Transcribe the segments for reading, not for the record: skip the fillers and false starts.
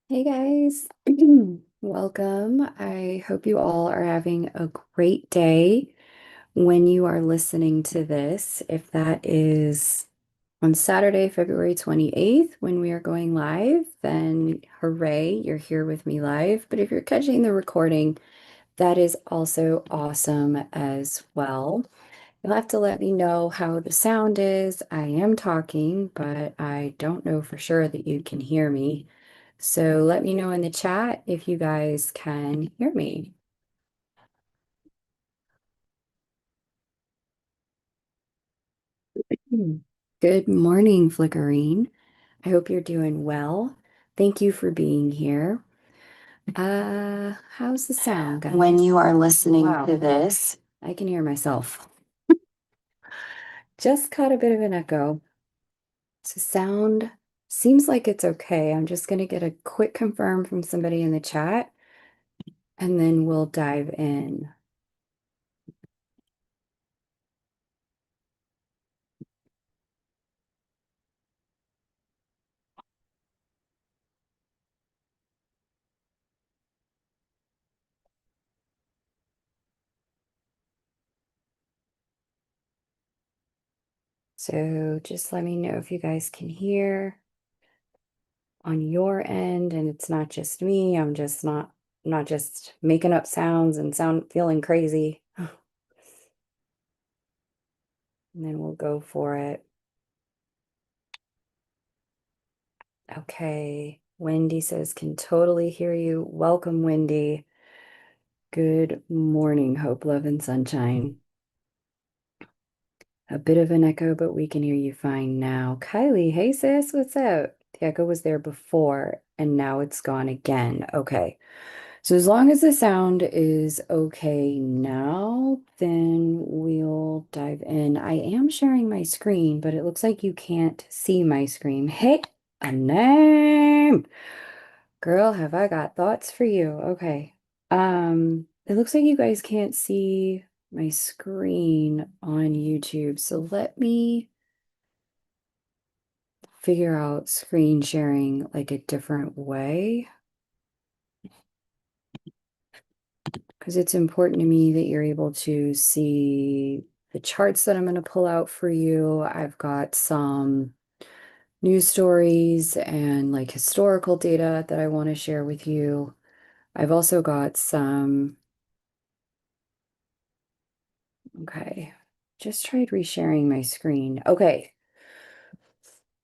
Hey guys, welcome. I hope you all are having a great day when you are listening to this. If that is on Saturday, February 28th, when we are going live, then hooray, you're here with me live. But if you're catching the recording, that is also awesome as well. You'll have to let me know how the sound is. I am talking, but I don't know for sure that you can hear me. So let me know in the chat if you guys can hear me. Hmm. Good morning, Flickerine. I hope you're doing well. Thank you for being here. How's the sound, guys? When you are listening to this, I can hear myself. Just caught a bit of an echo. So sound seems like it's okay. I'm just going to get a quick confirm from somebody in the chat and then we'll dive in. So just let me know if you guys can hear on your end and it's not just me. I'm just not just making up sounds and feeling crazy. And then we'll go for it. Okay. Wendy says, can totally hear you. Welcome, Wendy. Good morning, hope, love, and sunshine. A bit of an echo, but we can hear you fine now. Kylie, hey sis, what's up? The echo was there before and now it's gone again. Okay. So as long as the sound is okay now, then we'll dive in. I am sharing my screen, but it looks like you can't see my screen. Hey, a name. Girl, have I got thoughts for you. Okay. It looks like you guys can't see my screen on YouTube. So let me figure out screen sharing like a different way because it's important to me that you're able to see the charts that I'm going to pull out for you. I've got some news stories and like historical data that I want to share with you. I've also got some, okay, just tried resharing my screen. Okay.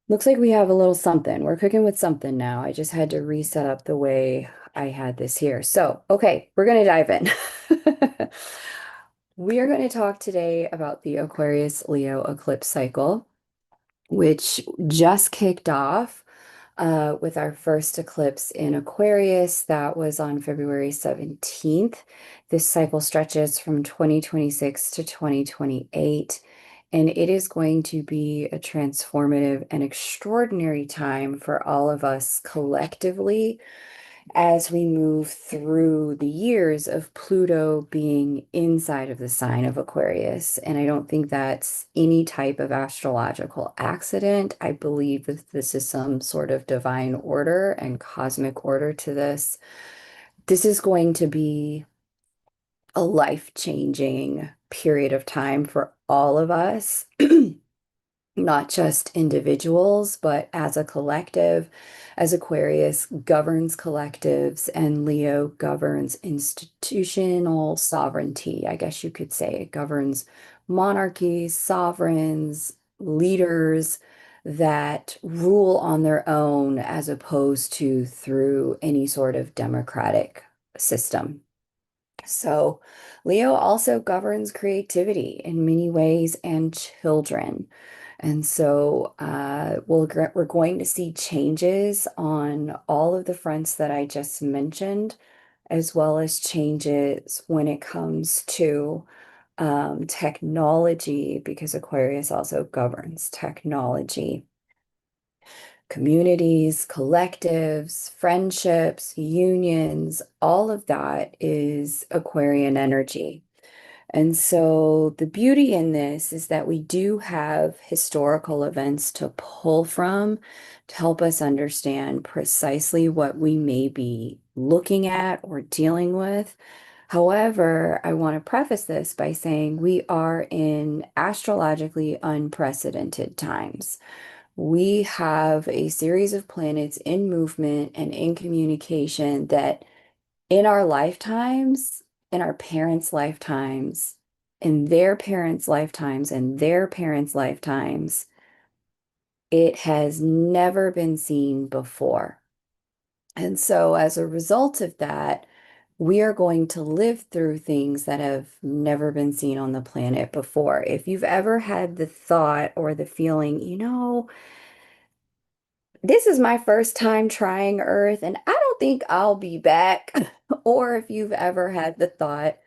Looks like we have a little something. We're cooking with something now. I just had to reset up the way I had this here. So, okay, we're going to dive in. We are going to talk today about the Aquarius Leo eclipse cycle, which just kicked off with our first eclipse in Aquarius. That was on February 17th. This cycle stretches from 2026 to 2028. And it is going to be a transformative and extraordinary time for all of us collectively as we move through the years of Pluto being inside of the sign of Aquarius. And I don't think that's any type of astrological accident. I believe that this is some sort of divine order and cosmic order to this. This is going to be a life-changing period of time for all of us. Not just individuals, but as a collective, as Aquarius governs collectives and Leo governs institutional sovereignty. I guess you could say it governs monarchies, sovereigns, leaders that rule on their own as opposed to through any sort of democratic system. So, Leo also governs creativity in many ways and children. And so we're going to see changes on all of the fronts that I just mentioned, as well as changes when it comes to technology, because Aquarius also governs technology. Communities, collectives, friendships, unions, all of that is Aquarian energy. And so the beauty in this is that we do have historical events to pull from to help us understand precisely what we may be looking at or dealing with. However, I want to preface this by saying we are in astrologically unprecedented times. We have a series of planets in movement and in communication that in our lifetimes, in our parents' lifetimes, in their parents' lifetimes, and their parents' lifetimes, it has never been seen before. And so, as a result of that, we are going to live through things that have never been seen on the planet before. If you've ever had the thought or the feeling, this is my first time trying Earth, and I don't think I'll be back. Or if you've ever had the thought,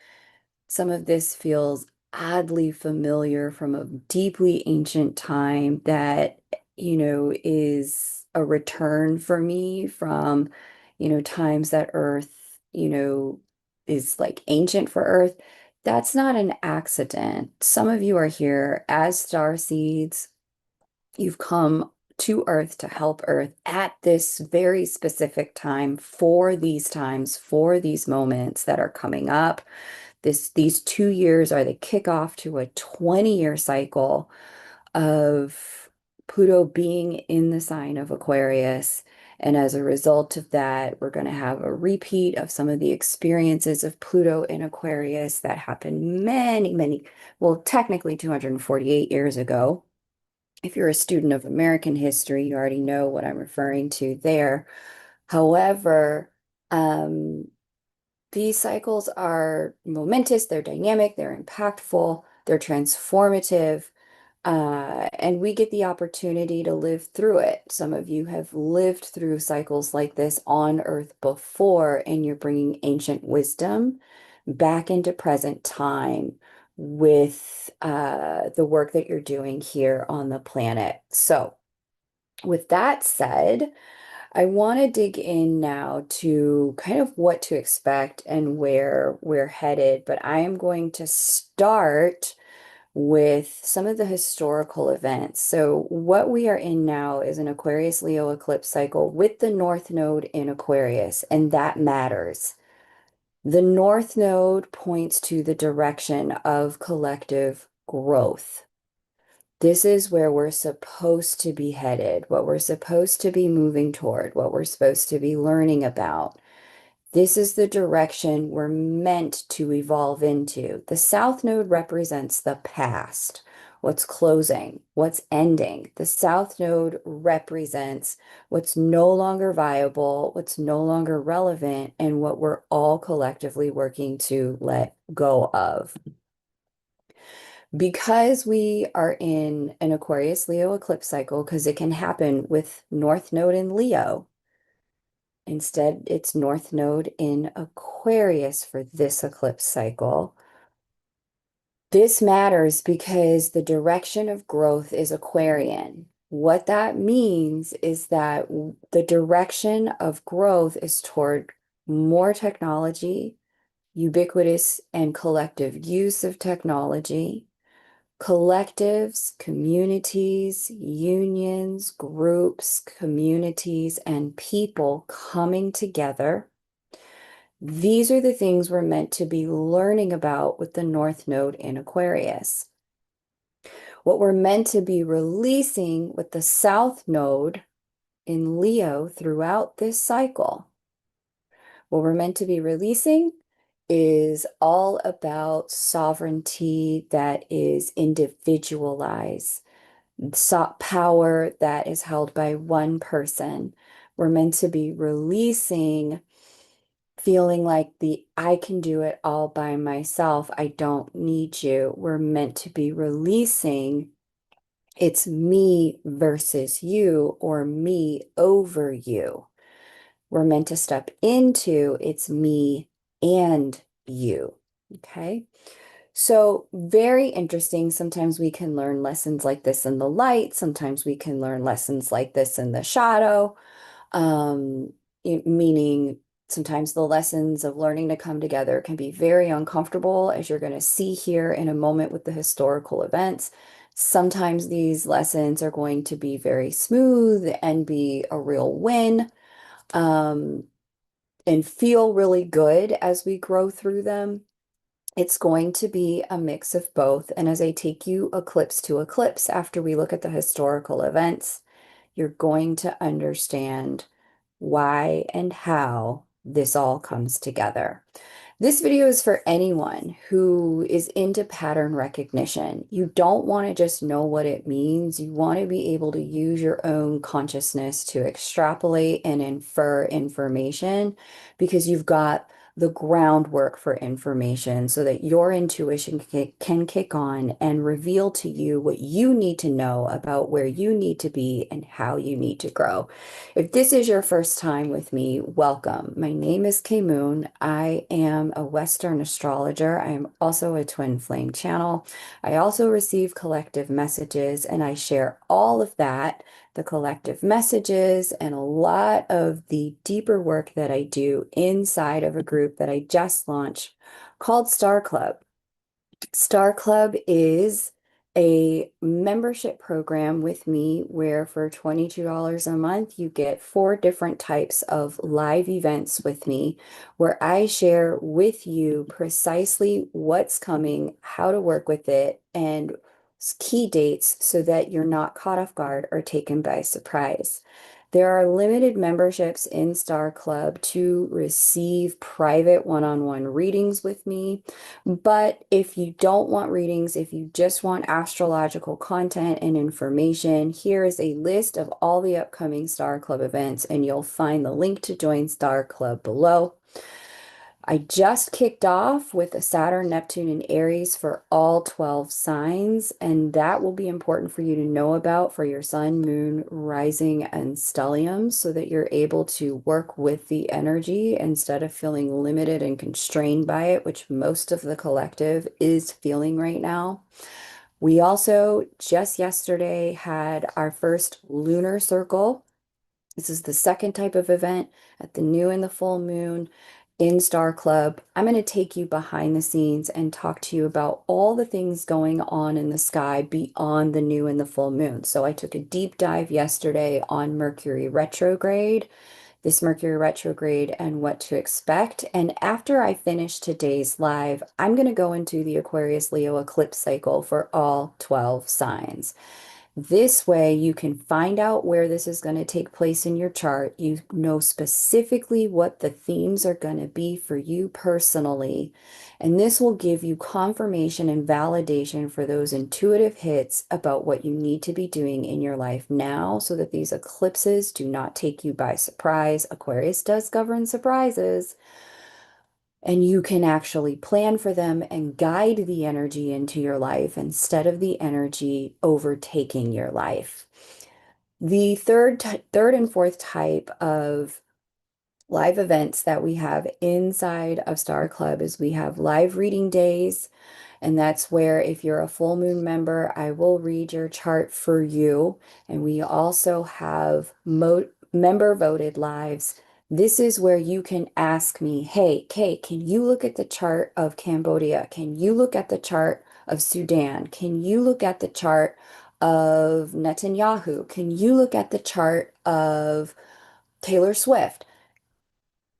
some of this feels oddly familiar from a deeply ancient time that, is a return for me from, times that Earth, is like ancient for Earth. That's not an accident. Some of you are here as star seeds. You've come to Earth to help Earth at this very specific time for these times, for these moments that are coming up. These 2 years are the kickoff to a 20-year cycle of Pluto being in the sign of Aquarius. And as a result of that, we're going to have a repeat of some of the experiences of Pluto in Aquarius that happened many, many, well, technically 248 years ago. If you're a student of American history, you already know what I'm referring to there. However, um, these cycles are momentous, they're dynamic, they're impactful, they're transformative, and we get the opportunity to live through it. Some of you have lived through cycles like this on Earth before, and you're bringing ancient wisdom back into present time with the work that you're doing here on the planet. So, with that said, I want to dig in now to kind of what to expect and where we're headed, but I am going to start with some of the historical events. So, what we are in now is an Aquarius Leo eclipse cycle with the North Node in Aquarius, and that matters. The North Node points to the direction of collective growth. This is where we're supposed to be headed, what we're supposed to be moving toward, what we're supposed to be learning about. This is the direction we're meant to evolve into. The South Node represents the past, what's closing, what's ending. The South Node represents what's no longer viable, what's no longer relevant, and what we're all collectively working to let go of. Because we are in an Aquarius Leo eclipse cycle, because it can happen with North Node in Leo. Instead, it's North Node in Aquarius for this eclipse cycle. This matters because the direction of growth is Aquarian. What that means is that the direction of growth is toward more technology, ubiquitous and collective use of technology, collectives, communities, unions, groups, communities, and people coming together. These are the things we're meant to be learning about with the North Node in Aquarius. What we're meant to be releasing with the South Node in Leo throughout this cycle. What we're meant to be releasing is all about sovereignty that is individualized, power that is held by one person. We're meant to be releasing feeling like the I can do it all by myself. I don't need you. We're meant to be releasing it's me versus you or me over you. We're meant to step into it's me and you. Okay. So, very interesting. Sometimes we can learn lessons like this in the light. Sometimes we can learn lessons like this in the shadow. Um, Meaning Sometimes the lessons of learning to come together can be very uncomfortable, as you're going to see here in a moment with the historical events. Sometimes these lessons are going to be very smooth and be a real win, um, and feel really good as we grow through them. It's going to be a mix of both. And as I take you eclipse to eclipse after we look at the historical events, you're going to understand why and how this all comes together. This video is for anyone who is into pattern recognition. You don't want to just know what it means. You want to be able to use your own consciousness to extrapolate and infer information, because you've got the groundwork for information so that your intuition can kick on and reveal to you what you need to know about where you need to be and how you need to grow. If this is your first time with me, welcome. My name is Kay Moon. I am a Western astrologer. I am also a twin flame channel. I also receive collective messages, and I share all of that, the collective messages, and a lot of the deeper work that I do inside of a group that I just launched called Star Club. Star Club is a membership program with me where for $22 a month, you get 4 different types of live events with me, where I share with you precisely what's coming, how to work with it, and key dates so that you're not caught off guard or taken by surprise. There are limited memberships in Star Club to receive private one-on-one readings with me. But if you don't want readings, if you just want astrological content and information, here is a list of all the upcoming Star Club events, and you'll find the link to join Star Club below. I just kicked off with a Saturn, Neptune, and Aries for all 12 signs, and that will be important for you to know about for your sun, moon, rising, and stellium, so that you're able to work with the energy instead of feeling limited and constrained by it, which most of the collective is feeling right now. We also just yesterday had our first lunar circle. This is the second type of event at the new and the full moon in Star Club. I'm going to take you behind the scenes and talk to you about all the things going on in the sky beyond the new and the full moon. So I took a deep dive yesterday on Mercury retrograde, this Mercury retrograde, and what to expect. And after I finish today's live, I'm going to go into the Aquarius Leo eclipse cycle for all 12 signs. This way, you can find out where this is going to take place in your chart. You know specifically what the themes are going to be for you personally. And this will give you confirmation and validation for those intuitive hits about what you need to be doing in your life now, so that these eclipses do not take you by surprise. Aquarius does govern surprises. And you can actually plan for them and guide the energy into your life instead of the energy overtaking your life. The third and fourth type of live events that we have inside of Star Club is we have live reading days. And that's where, if you're a full moon member, I will read your chart for you. And we also have member voted lives. This is where you can ask me, hey, Kay, can you look at the chart of Cambodia? Can you look at the chart of Sudan? Can you look at the chart of Netanyahu? Can you look at the chart of Taylor Swift?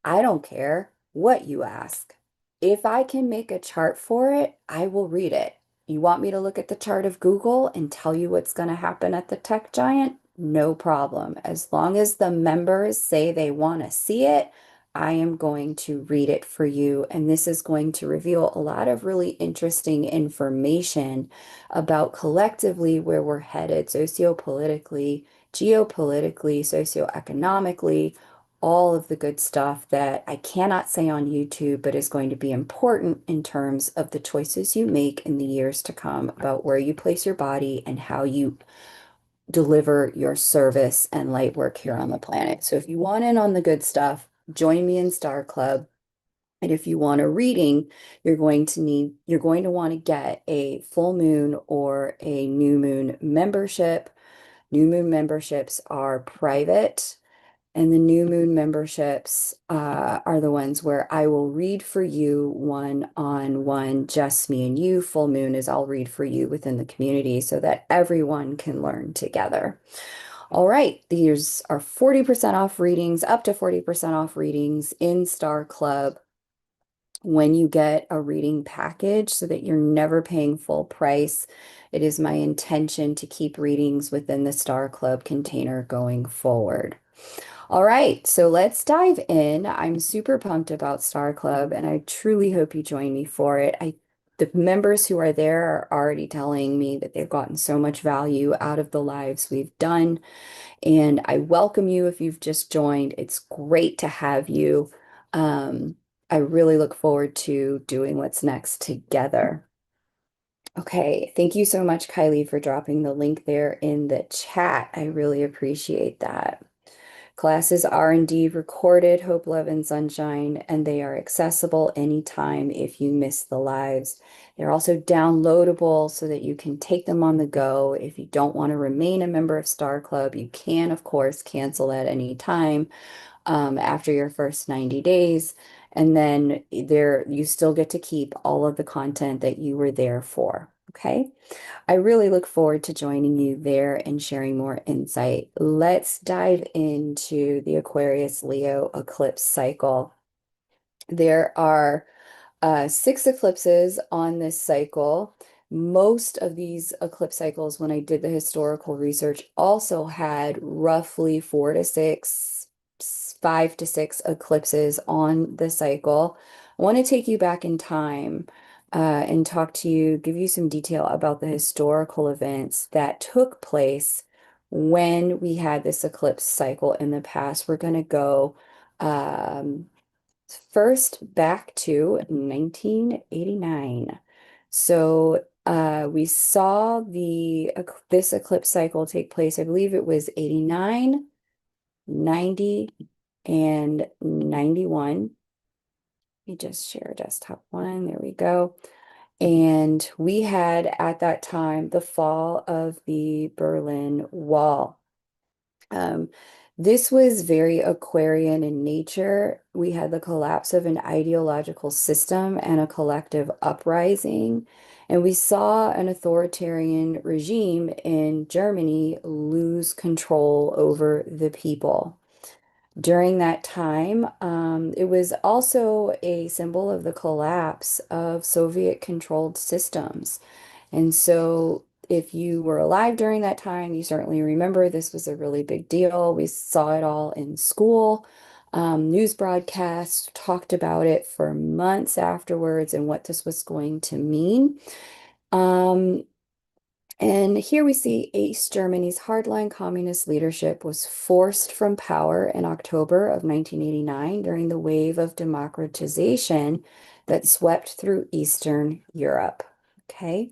I don't care what you ask. If I can make a chart for it, I will read it. You want me to look at the chart of Google and tell you what's going to happen at the tech giant? No problem. As long as the members say they want to see it, I am going to read it for you. And this is going to reveal a lot of really interesting information about collectively where we're headed sociopolitically, geopolitically, socioeconomically, all of the good stuff that I cannot say on YouTube, but is going to be important in terms of the choices you make in the years to come about where you place your body and how you deliver your service and light work here on the planet. So if you want in on the good stuff, join me in Star Club. And if you want a reading, you're going to want to get a full moon or a new moon membership. New moon memberships are private. And the new moon memberships are the ones where I will read for you one-on-one, just me and you. Full moon is I'll read for you within the community so that everyone can learn together. All right, these are 40% off readings, up to 40% off readings in Star Club when you get a reading package so that you're never paying full price. It is my intention to keep readings within the Star Club container going forward. All right, so let's dive in. I'm super pumped about Star Club and I truly hope you join me for it. The members who are there are already telling me that they've gotten so much value out of the lives we've done. And I welcome you if you've just joined. It's great to have you. I really look forward to doing what's next together. Okay, thank you so much, Kylie, for dropping the link there in the chat. I really appreciate that. Classes are indeed recorded, Hope, Love, and Sunshine, and they are accessible anytime if you miss the lives. They're also downloadable so that you can take them on the go. If you don't want to remain a member of Star Club, you can, of course, cancel at any time after your first 90 days. And then you still get to keep all of the content that you were there for. Okay. I really look forward to joining you there and sharing more insight. Let's dive into the Aquarius Leo eclipse cycle. There are 6 eclipses on this cycle. Most of these eclipse cycles, when I did the historical research, also had roughly 4 to 6, 5 to 6 eclipses on the cycle. I want to take you back in time and talk to you, give you some detail about the historical events that took place when we had this eclipse cycle in the past. We're going to go first back to 1989. So we saw this eclipse cycle take place, I believe it was 89, 90, and 91. Let me just share desktop one. There we go. And we had at that time the fall of the Berlin Wall. Um, this was very Aquarian in nature. We had the collapse of an ideological system and a collective uprising. And we saw an authoritarian regime in Germany lose control over the people. During that time, it was also a symbol of the collapse of Soviet-controlled systems. And so, if you were alive during that time, you certainly remember this was a really big deal. We saw it all in school. News broadcasts talked about it for months afterwards and what this was going to mean. Um, and here we see East Germany's hardline communist leadership was forced from power in October of 1989 during the wave of democratization that swept through Eastern Europe. Okay.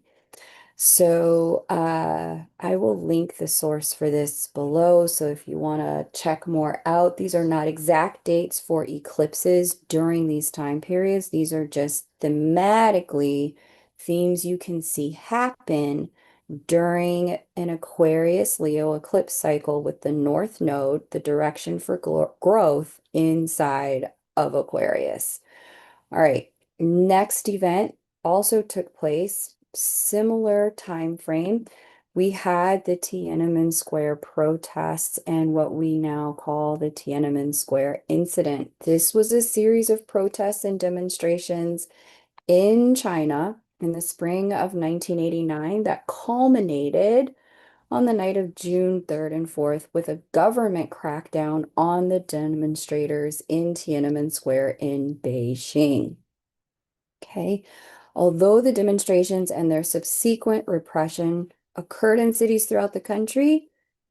So I will link the source for this below. So if you want to check more out, these are not exact dates for eclipses during these time periods. These are just thematically themes you can see happen during an Aquarius Leo eclipse cycle with the North Node, the direction for growth inside of Aquarius. All right, next event also took place, similar time frame. We had the Tiananmen Square protests and what we now call the Tiananmen Square incident. This was a series of protests and demonstrations in China in the spring of 1989 that culminated on the night of June 3rd and 4th with a government crackdown on the demonstrators in Tiananmen Square in Beijing. Okay. Although the demonstrations and their subsequent repression occurred in cities throughout the country,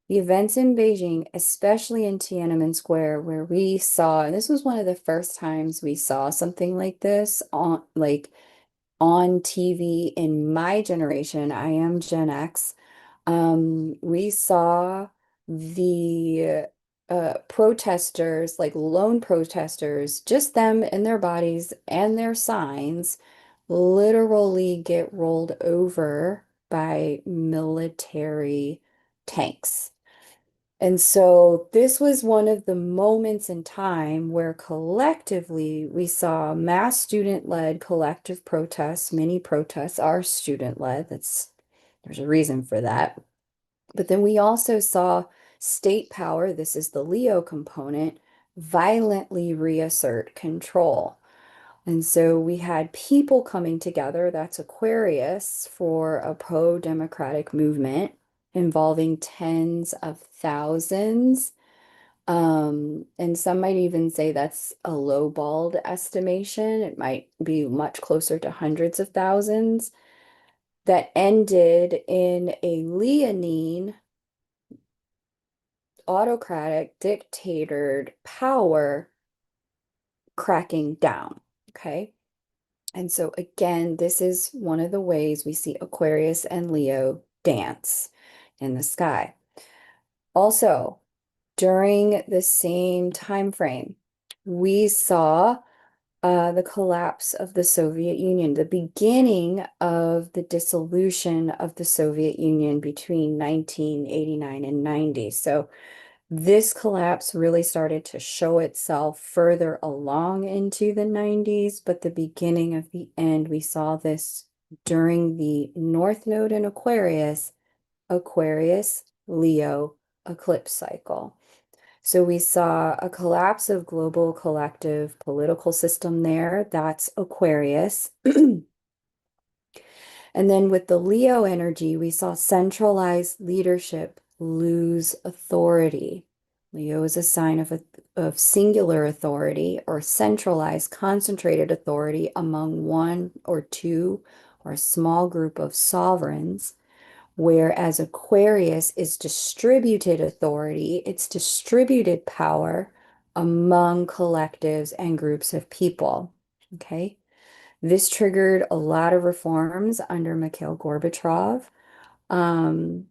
the events in Beijing, especially in Tiananmen Square, where we saw, and this was one of the first times we saw something like this on TV in my generation. I am Gen X. We saw the protesters, like lone protesters, just them and their bodies and their signs, literally get rolled over by military tanks. And so this was one of the moments in time where collectively we saw mass student-led collective protests. Many protests are student-led. There's a reason for that. But then we also saw state power, this is the Leo component, violently reassert control. And so we had people coming together, that's Aquarius, for a pro-democratic movement involving tens of thousands. And some might even say that's a lowballed estimation. It might be much closer to hundreds of thousands that ended in a Leonine autocratic dictator power cracking down. Okay. And so again, this is one of the ways we see Aquarius and Leo dance in the sky. Also, during the same time frame, we saw the collapse of the Soviet Union, the beginning of the dissolution of the Soviet Union between 1989 and 90. So this collapse really started to show itself further along into the 90s, but the beginning of the end, we saw this during the North Node in Aquarius, Aquarius, Leo eclipse cycle. So we saw a collapse of global collective political system there. That's Aquarius. And then with the Leo energy, we saw centralized leadership lose authority. Leo is a sign of singular authority or centralized, concentrated authority among one or two or a small group of sovereigns, whereas Aquarius is distributed authority, it's distributed power among collectives and groups of people. Okay. This triggered a lot of reforms under Mikhail Gorbachev. Um,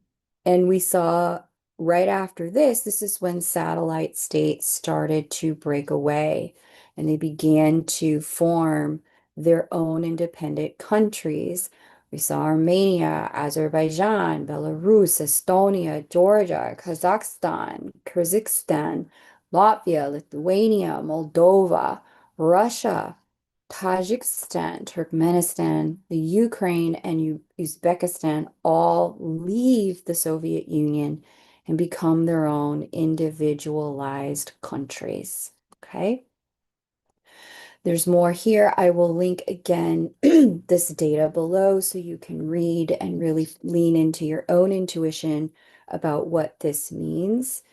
and we saw right after this is when satellite states started to break away and they began to form their own independent countries. We saw Armenia, Azerbaijan, Belarus, Estonia, Georgia, Kazakhstan, Latvia, Lithuania, Moldova, Russia, Tajikistan, Turkmenistan, the Ukraine, and Uzbekistan all leave the Soviet Union and become their own individualized countries. Okay. There's more here. I will link again this data below so you can read and really lean into your own intuition about what this means.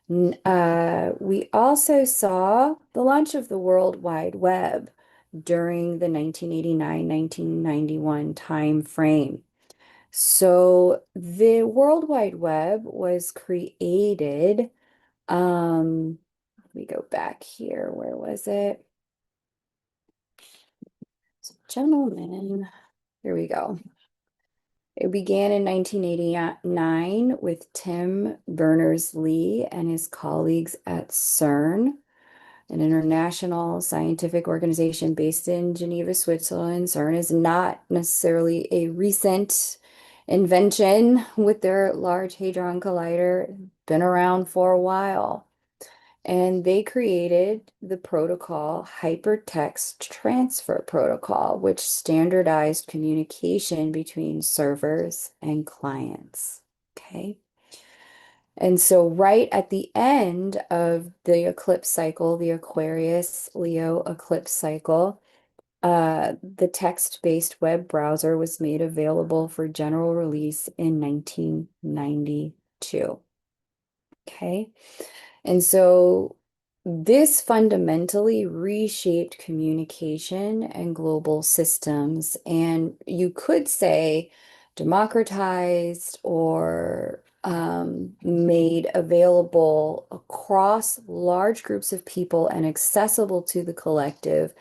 We also saw the launch of the World Wide Web during the 1989-1991 time frame. So the World Wide Web was created, let me go back here. Where was it? So, gentlemen, here we go. It began in 1989 with Tim Berners-Lee and his colleagues at CERN, an international scientific organization based in Geneva, Switzerland. CERN is not necessarily a recent invention with their Large Hadron Collider, been around for a while. And they created the protocol Hypertext Transfer Protocol, which standardized communication between servers and clients. Okay. And so right at the end of the eclipse cycle, the Aquarius Leo eclipse cycle, the text-based web browser was made available for general release in 1992. Okay. And so this fundamentally reshaped communication and global systems, and you could say democratized or made available across large groups of people and accessible to the collective.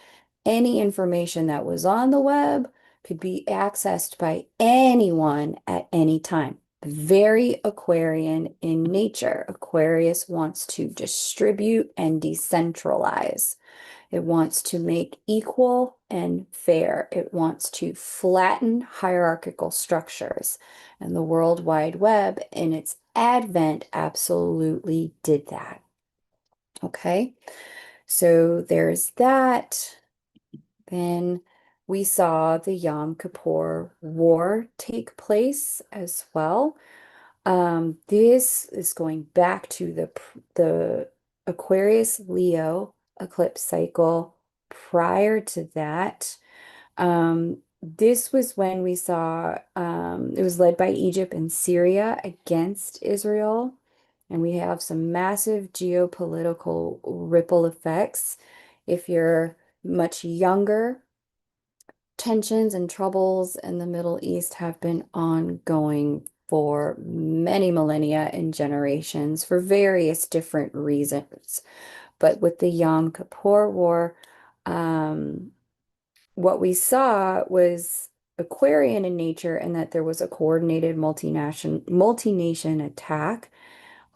Any information that was on the web could be accessed by anyone at any time. Very Aquarian in nature. Aquarius wants to distribute and decentralize. It wants to make equal and fair. It wants to flatten hierarchical structures. And the World Wide Web, in its Advent absolutely did that. Okay, so there's that. Then we saw the Yom Kippur War take place as well. This is going back to the Aquarius Leo eclipse cycle. Prior to that, this was when we saw it was led by Egypt and Syria against Israel, and we have some massive geopolitical ripple effects. If you're much younger, tensions and troubles in the Middle East have been ongoing for many millennia and generations for various different reasons. But with the Yom Kippur War, um, what we saw was Aquarian in nature and that there was a coordinated multi-nation attack.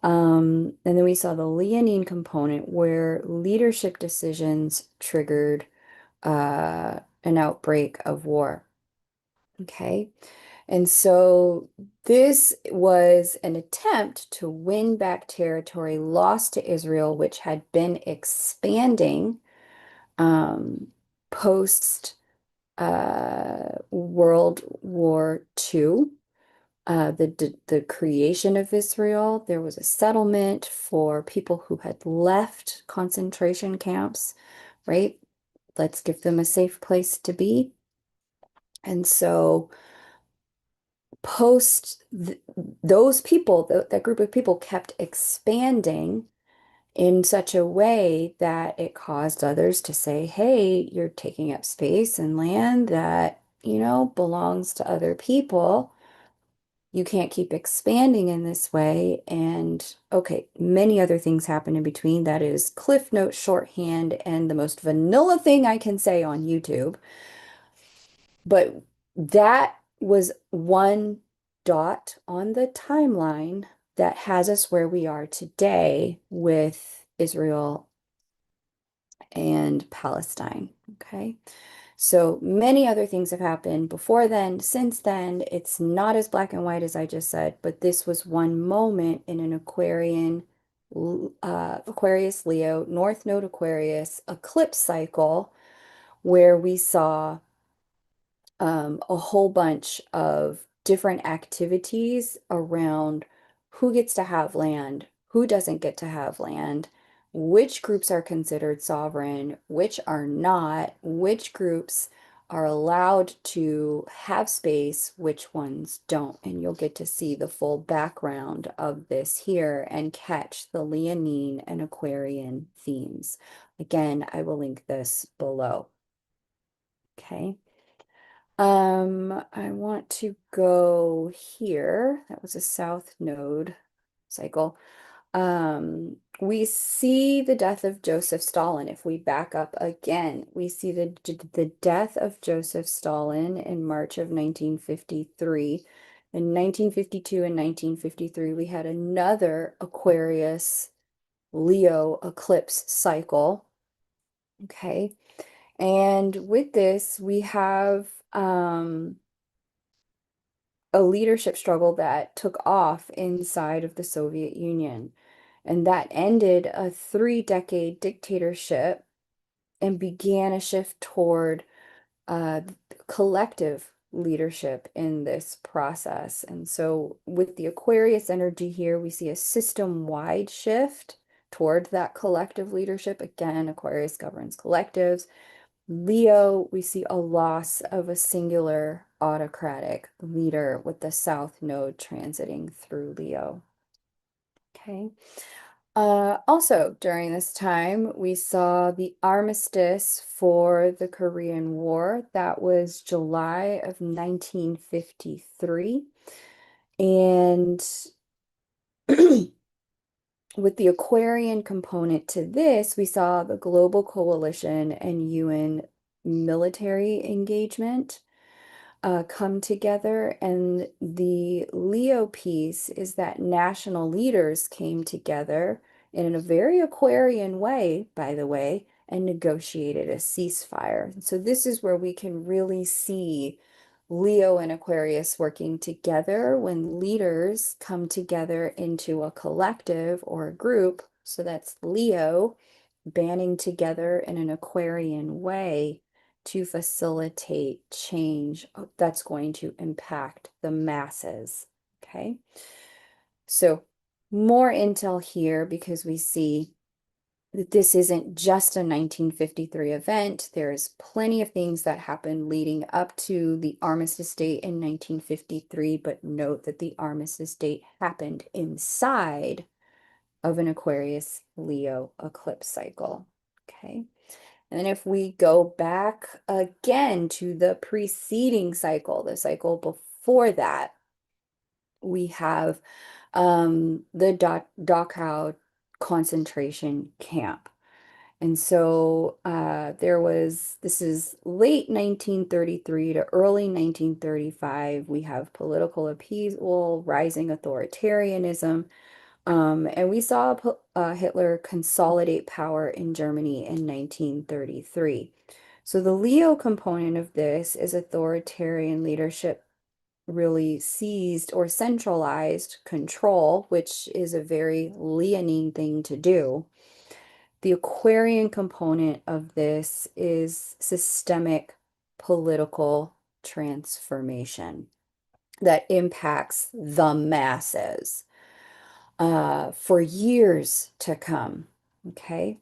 And then we saw the Leonine component where leadership decisions triggered an outbreak of war. Okay. And so this was an attempt to win back territory lost to Israel, which had been expanding post World War II. The creation of Israel, there was a settlement for people who had left concentration camps, right? Let's give them a safe place to be. And so post th those people, that group of people kept expanding in such a way that it caused others to say, hey, you're taking up space and land that, belongs to other people. You can't keep expanding in this way. And okay, many other things happen in between. That is Cliff Note shorthand and the most vanilla thing I can say on YouTube. But that was one dot on the timeline that has us where we are today with Israel and Palestine. Okay. So many other things have happened before then. Since then, it's not as black and white as I just said, but this was one moment in an Aquarius Leo, North Node Aquarius eclipse cycle where we saw a whole bunch of different activities around who gets to have land, who doesn't get to have land, which groups are considered sovereign, which are not, which groups are allowed to have space, which ones don't. And you'll get to see the full background of this here and catch the Leonine and Aquarian themes. Again, I will link this below. Okay. I want to go here. That was a south node cycle. We see the death of Joseph Stalin. If we back up again, we see the death of Joseph Stalin in March of 1953. In 1952 and 1953, we had another Aquarius Leo eclipse cycle. Okay. And with this, we have a leadership struggle that took off inside of the Soviet Union. And that ended a 3-decade dictatorship and began a shift toward uh, collective leadership in this process. And so with the Aquarius energy here, we see a system-wide shift toward that collective leadership. Again, Aquarius governs collectives. Leo, we see a loss of a singular autocratic leader with the South Node transiting through Leo. Okay. Also, during this time, we saw the armistice for the Korean War. That was July of 1953. And with the Aquarian component to this, we saw the global coalition and UN military engagement come together. And the Leo piece is that national leaders came together in a very Aquarian way, by the way, and negotiated a ceasefire. So this is where we can really see Leo and Aquarius working together when leaders come together into a collective or a group. So that's Leo banding together in an Aquarian way to facilitate change that's going to impact the masses. Okay. So more intel here because we see that this isn't just a 1953 event. There's plenty of things that happened leading up to the armistice date in 1953, but note that the armistice date happened inside of an Aquarius Leo eclipse cycle. Okay. And then if we go back again to the preceding cycle, the cycle before that, we have the Dachau concentration camp. And so this is late 1933 to early 1935. We have political upheaval, rising authoritarianism, and we saw Hitler consolidate power in Germany in 1933. So the Leo component of this is authoritarian leadership really seized or centralized control, which is a very Leonine thing to do. The Aquarian component of this is systemic political transformation that impacts the masses for years to come. Okay.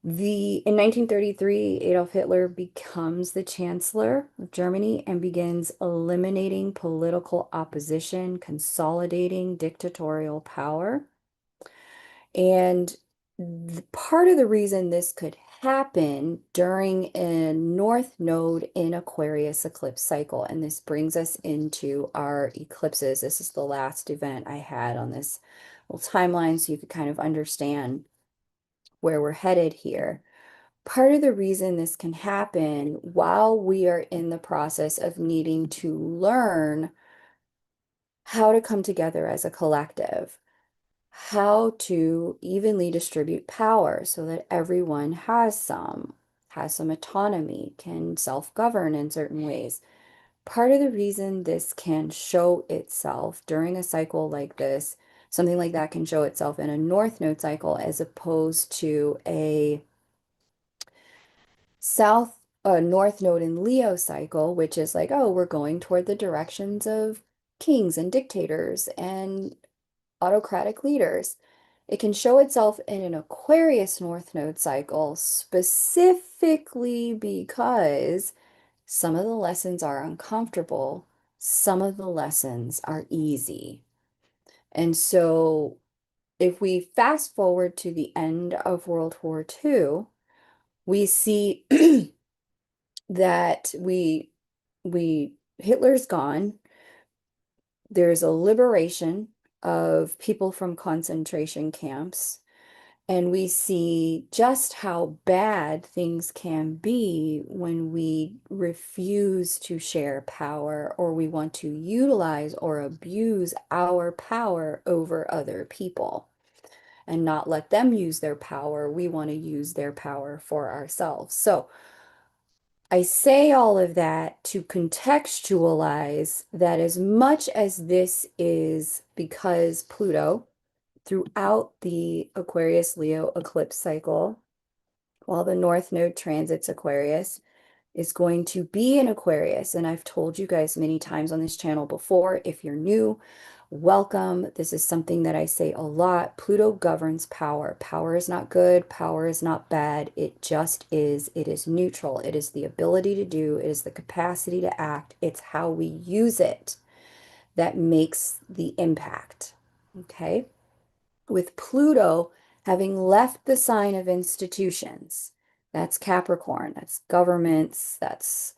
In 1933, Adolf Hitler becomes the Chancellor of Germany and begins eliminating political opposition, consolidating dictatorial power. And part of the reason this could happen during a North Node in Aquarius eclipse cycle, and this brings us into our eclipses. This is the last event I had on this little timeline, so you could kind of understand where we're headed here. Part of the reason this can happen while we are in the process of needing to learn how to come together as a collective, how to evenly distribute power so that everyone has some autonomy, can self-govern in certain ways. Part of the reason this can show itself during a cycle like this, something like that can show itself in a North Node cycle as opposed to a North Node in Leo cycle, which is like, oh, we're going toward the directions of kings and dictators and autocratic leaders. It can show itself in an Aquarius North Node cycle specifically because some of the lessons are uncomfortable, some of the lessons are easy. And so if we fast forward to the end of World War II, we see that Hitler's gone. There's a liberation of people from concentration camps, and we see just how bad things can be when we refuse to share power or we want to utilize or abuse our power over other people and not let them use their power. We want to use their power for ourselves. So I say all of that to contextualize that as much as this is because Pluto, throughout the Aquarius Leo eclipse cycle, while the North Node transits Aquarius, is going to be in Aquarius. And I've told you guys many times on this channel before, if you're new, welcome. This is something that I say a lot. Pluto governs power. Power is not good. Power is not bad. It just is. It is neutral. It is the ability to do. It is the capacity to act. It's how we use it that makes the impact. Okay. With Pluto having left the sign of institutions, that's Capricorn, that's governments, that's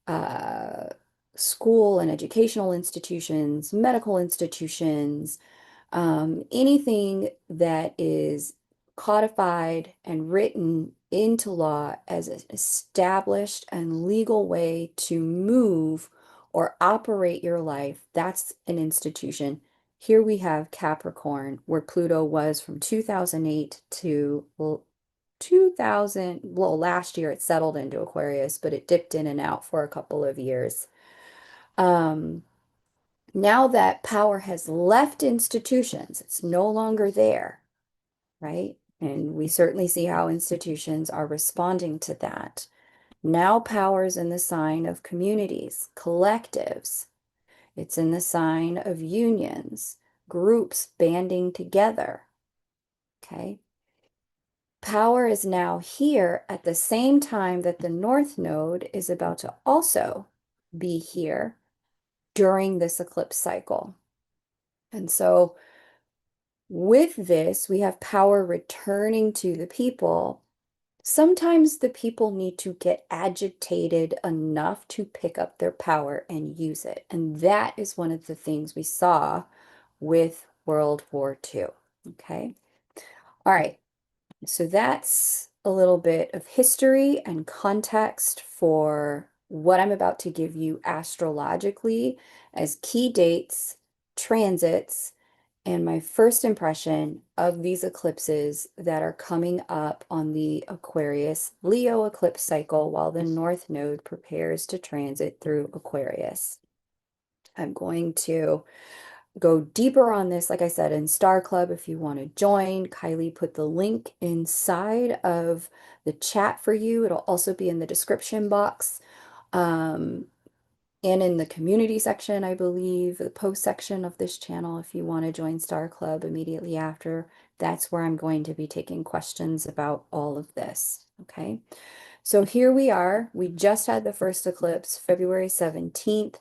uh, school and educational institutions, medical institutions, anything that is codified and written into law as an established and legal way to move or operate your life, that's an institution. Here we have Capricorn, where Pluto was from 2008 to 2000. Well, last year it settled into Aquarius, but it dipped in and out for a couple of years. Um, Now that power has left institutions, it's no longer there, right? And we certainly see how institutions are responding to that. Now power is in the sign of communities, collectives. It's in the sign of unions, groups banding together. Okay. Power is now here at the same time that the North Node is about to also be here during this eclipse cycle. And so with this, we have power returning to the people. Sometimes the people need to get agitated enough to pick up their power and use it. And that is one of the things we saw with World War II. Okay. All right. So that's a little bit of history and context for what I'm about to give you astrologically as key dates, transits, and my first impression of these eclipses that are coming up on the Aquarius Leo eclipse cycle while the North Node prepares to transit through Aquarius. I'm going to go deeper on this, like I said, in Star Club. If you want to join, Kylie put the link inside of the chat for you. It'll also be in the description box. And in the community section, I believe, the post section of this channel, if you want to join Star Club immediately after, that's where I'm going to be taking questions about all of this. Okay. So here we are. We just had the first eclipse, February 17th.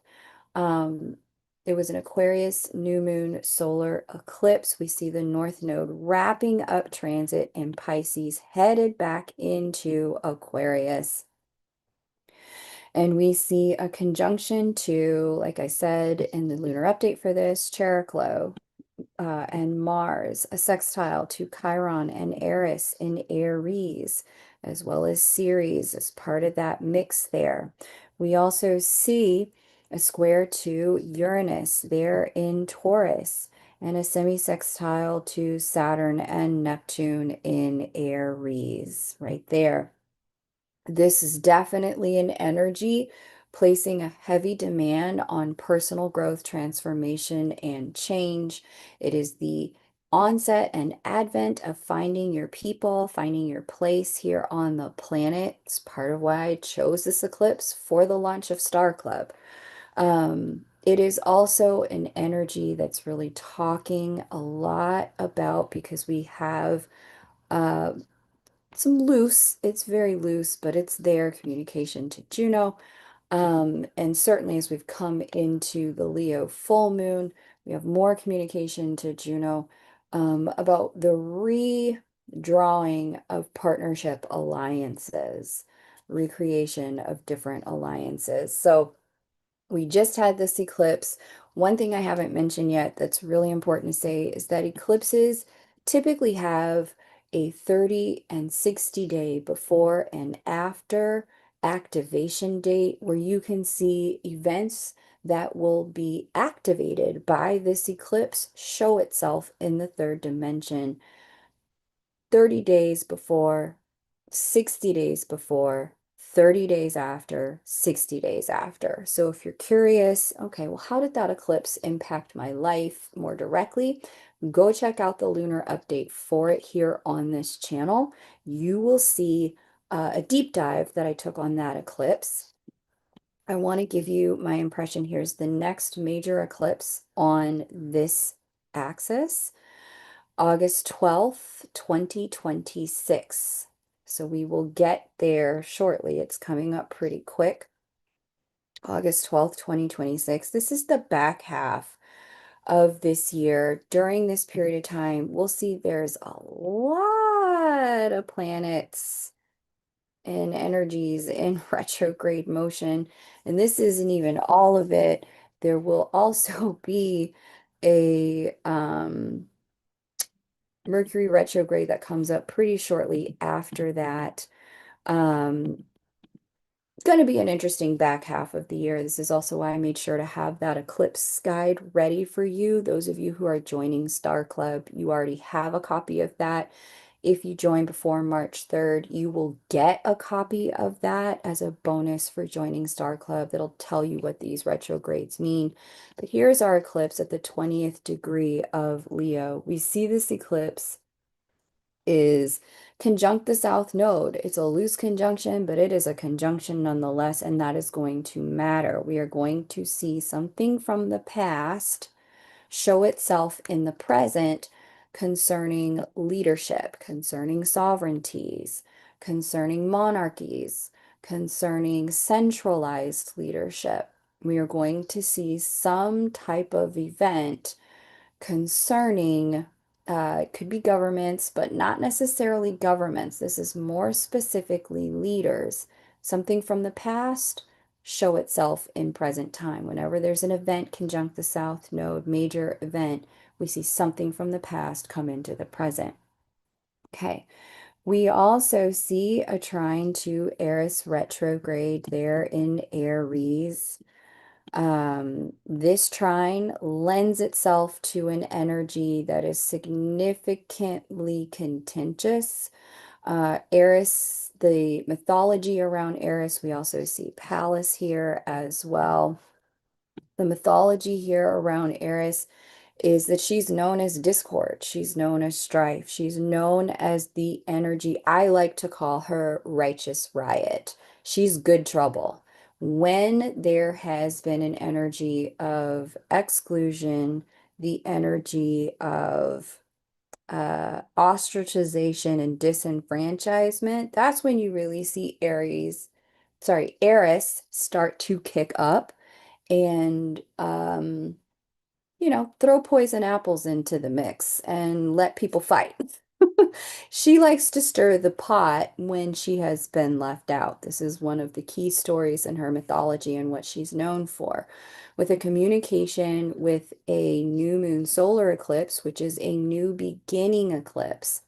It was an Aquarius new moon solar eclipse. We see the North Node wrapping up transit in Pisces, headed back into Aquarius. And we see a conjunction to, like I said in the lunar update for this, Chariklo and Mars, a sextile to Chiron and Eris in Aries, as well as Ceres as part of that mix there. We also see a square to Uranus there in Taurus, and a semi-sextile to Saturn and Neptune in Aries, right there. This is definitely an energy placing a heavy demand on personal growth, transformation, and change. It is the onset and advent of finding your people, finding your place here on the planet. It's part of why I chose this eclipse for the launch of Star Club. It is also an energy that's really talking a lot about, because we have uh, some loose, it's very loose, but it's their communication to Juno. And certainly as we've come into the Leo full moon, we have more communication to Juno about the redrawing of partnership alliances, recreation of different alliances. So we just had this eclipse. One thing I haven't mentioned yet that's really important to say is that eclipses typically have a 30 and 60 day before and after activation date where you can see events that will be activated by this eclipse show itself in the third dimension 30 days before, 60 days before, 30 days after, 60 days after. So if you're curious, okay, well, how did that eclipse impact my life more directly? Go check out the lunar update for it here on this channel. You will see a deep dive that I took on that eclipse. I want to give you my impression. Here's the next major eclipse on this axis. August 12th, 2026. So we will get there shortly. It's coming up pretty quick. August 12th, 2026. This is the back half of this year. During this period of time, we'll see there's a lot of planets and energies in retrograde motion. And this isn't even all of it. There will also be a Mercury retrograde that comes up pretty shortly after that. Um, it's going to be an interesting back half of the year. This is also why I made sure to have that eclipse guide ready for you. Those of you who are joining Star Club, you already have a copy of that. If you join before March 3rd, you will get a copy of that as a bonus for joining Star Club that'll tell you what these retrogrades mean. But here's our eclipse at the 20th degree of Leo. We see this eclipse is conjunct the South Node. It's a loose conjunction, but it is a conjunction nonetheless, and that is going to matter. We are going to see something from the past show itself in the present concerning leadership, concerning sovereignties, concerning monarchies, concerning centralized leadership. We are going to see some type of event concerning, it could be governments, but not necessarily governments. This is more specifically leaders. Something from the past show itself in present time. Whenever there's an event conjunct the South Node, major event, we see something from the past come into the present. Okay. We also see a trine to Eris retrograde there in Aries. This trine lends itself to an energy that is significantly contentious. Eris, the mythology around Eris, we also see Pallas here as well. The mythology here around Eris is that she's known as discord, she's known as strife, she's known as the energy. I like to call her righteous riot. She's good trouble. When there has been an energy of exclusion, the energy of ostracization and disenfranchisement, that's when you really see Eris start to kick up and throw poison apples into the mix and let people fight. She likes to stir the pot when she has been left out. This is one of the key stories in her mythology and what she's known for. With a communication with a new moon solar eclipse, which is a new beginning eclipse,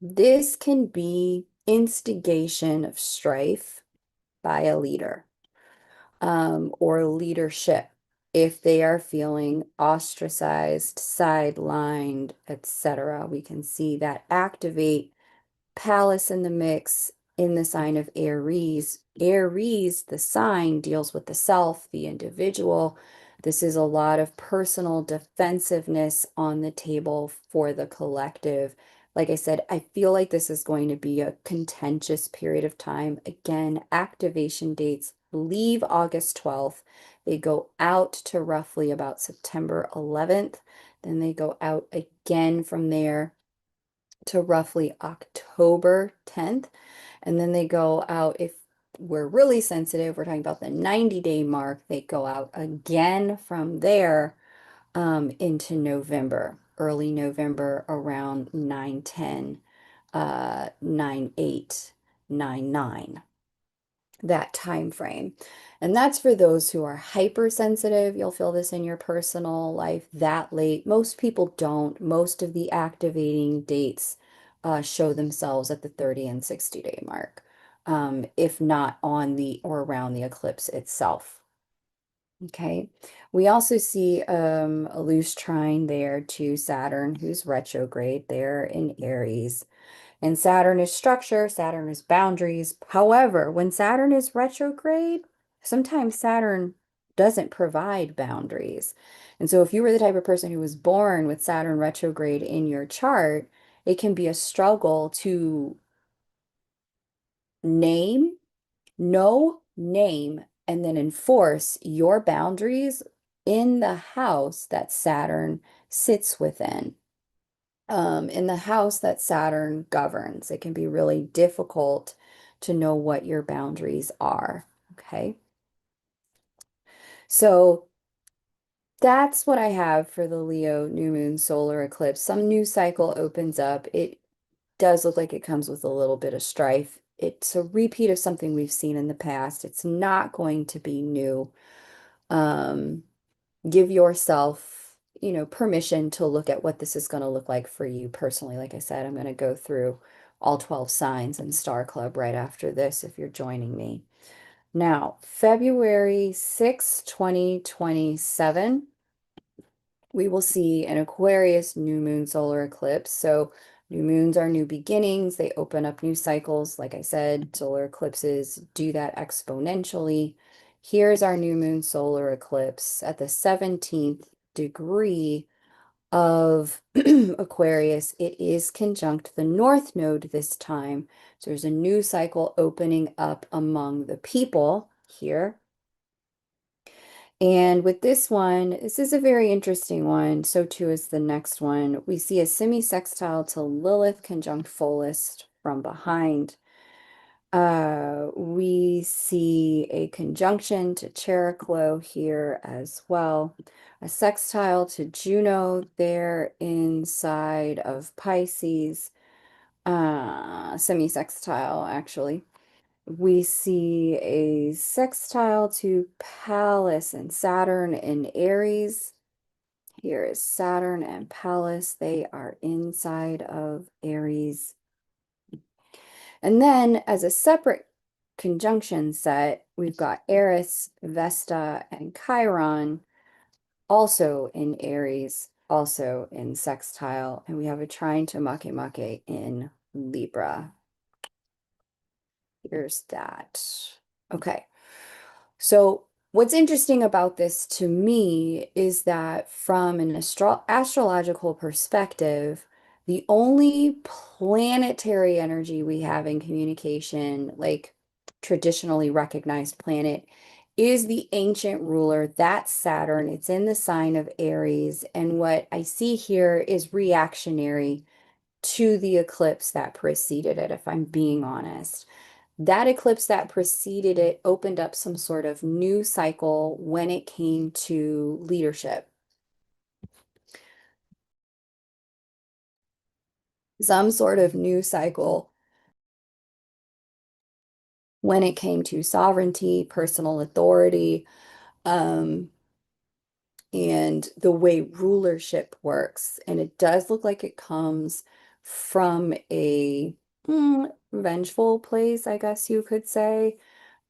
this can be instigation of strife by a leader or leadership if they are feeling ostracized, sidelined, etc. We can see that activate Pallas in the mix in the sign of Aries. Aries, the sign, deals with the self, the individual. This is a lot of personal defensiveness on the table for the collective. Like I said, I feel like this is going to be a contentious period of time. Again, activation dates leave August 12th. They go out to roughly about September 11th. Then they go out again from there to roughly October 10th. And then they go out, if we're really sensitive, we're talking about the 90-day mark, they go out again from there into November, early November around 9/10, 9/8, 9/9, that time frame. And that's for those who are hypersensitive. You'll feel this in your personal life that late. Most people don't. Most of the activating dates show themselves at the 30 and 60-day mark, if not on the or around the eclipse itself. Okay. We also see a loose trine there to Saturn, who's retrograde there in Aries. And Saturn is structure, Saturn is boundaries. However, when Saturn is retrograde, sometimes Saturn doesn't provide boundaries. And so if you were the type of person who was born with Saturn retrograde in your chart, it can be a struggle to name, name, and then enforce your boundaries in the house that Saturn sits within. In the house that Saturn governs. It can be really difficult to know what your boundaries are. Okay. So that's what I have for the Leo new moon solar eclipse. Some new cycle opens up. It does look like it comes with a little bit of strife. It's a repeat of something we've seen in the past. It's not going to be new. Um, Give yourself, permission to look at what this is going to look like for you personally. Like I said, I'm going to go through all 12 signs in Star Club right after this if you're joining me. Now, February 6, 2027, we will see an Aquarius new moon solar eclipse. So New moons are new beginnings. They open up new cycles. Like I said, solar eclipses do that exponentially. Here's our new moon solar eclipse at the 17th degree of Aquarius. It is conjunct the North Node this time. So there's a new cycle opening up among the people here. And with this one, this is a very interesting one. So too is the next one. We see a semi-sextile to Lilith conjunct Pholus from behind. We see a conjunction to Chariklo here as well. A sextile to Juno there inside of Pisces. Semi-sextile, actually. We see a sextile to Pallas and Saturn in Aries. Here is Saturn and Pallas. They are inside of Aries. And then as a separate conjunction set, we've got Eris, Vesta, and Chiron also in Aries, also in sextile. And we have a trine to Makemake in Libra. Here's that. Okay. So what's interesting about this to me is that from an astrological perspective, the only planetary energy we have in communication, like traditionally recognized planet, is the ancient ruler. That's Saturn. It's in the sign of Aries. And what I see here is reactionary to the eclipse that preceded it, if I'm being honest. That eclipse that preceded it opened up some sort of new cycle when it came to leadership. Some sort of new cycle when it came to sovereignty, personal authority, and the way rulership works. And it does look like it comes from a vengeful place, I guess you could say.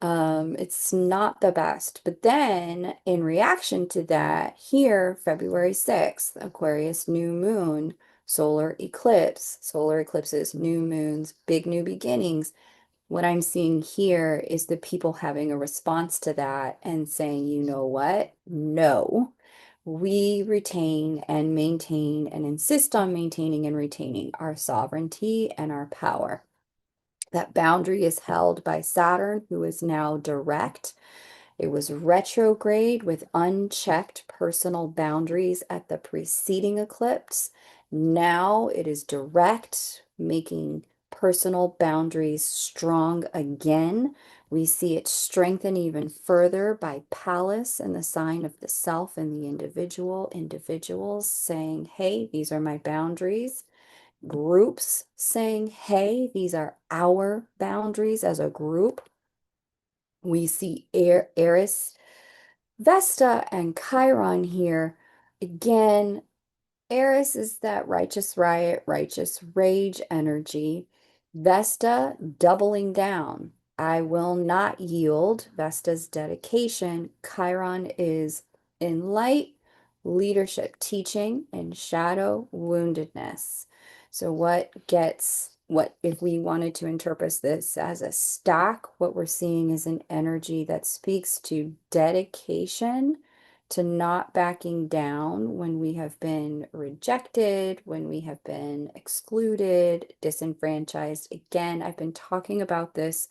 It's not the best. But then in reaction to that, here, February 6th, Aquarius new moon, solar eclipse, solar eclipses, new moons, big new beginnings. What I'm seeing here is the people having a response to that and saying, you know what? No, we retain and maintain and insist on maintaining and retaining our sovereignty and our power. That boundary is held by Saturn, who is now direct. It was retrograde with unchecked personal boundaries at the preceding eclipse. Now it is direct, making personal boundaries strong again. We see it strengthen even further by Pallas and the sign of the self and the individual, individuals saying, hey, these are my boundaries. Groups saying, hey, these are our boundaries as a group. We see Eris, Vesta, and Chiron here. Again, Eris is that righteous riot, righteous rage energy. Vesta doubling down. I will not yield. Vesta's dedication. Chiron is in light, leadership, teaching, and shadow, woundedness. So what if we wanted to interpret this as a stack, what we're seeing is an energy that speaks to dedication, to not backing down when we have been rejected, when we have been excluded, disenfranchised. Again, I've been talking about this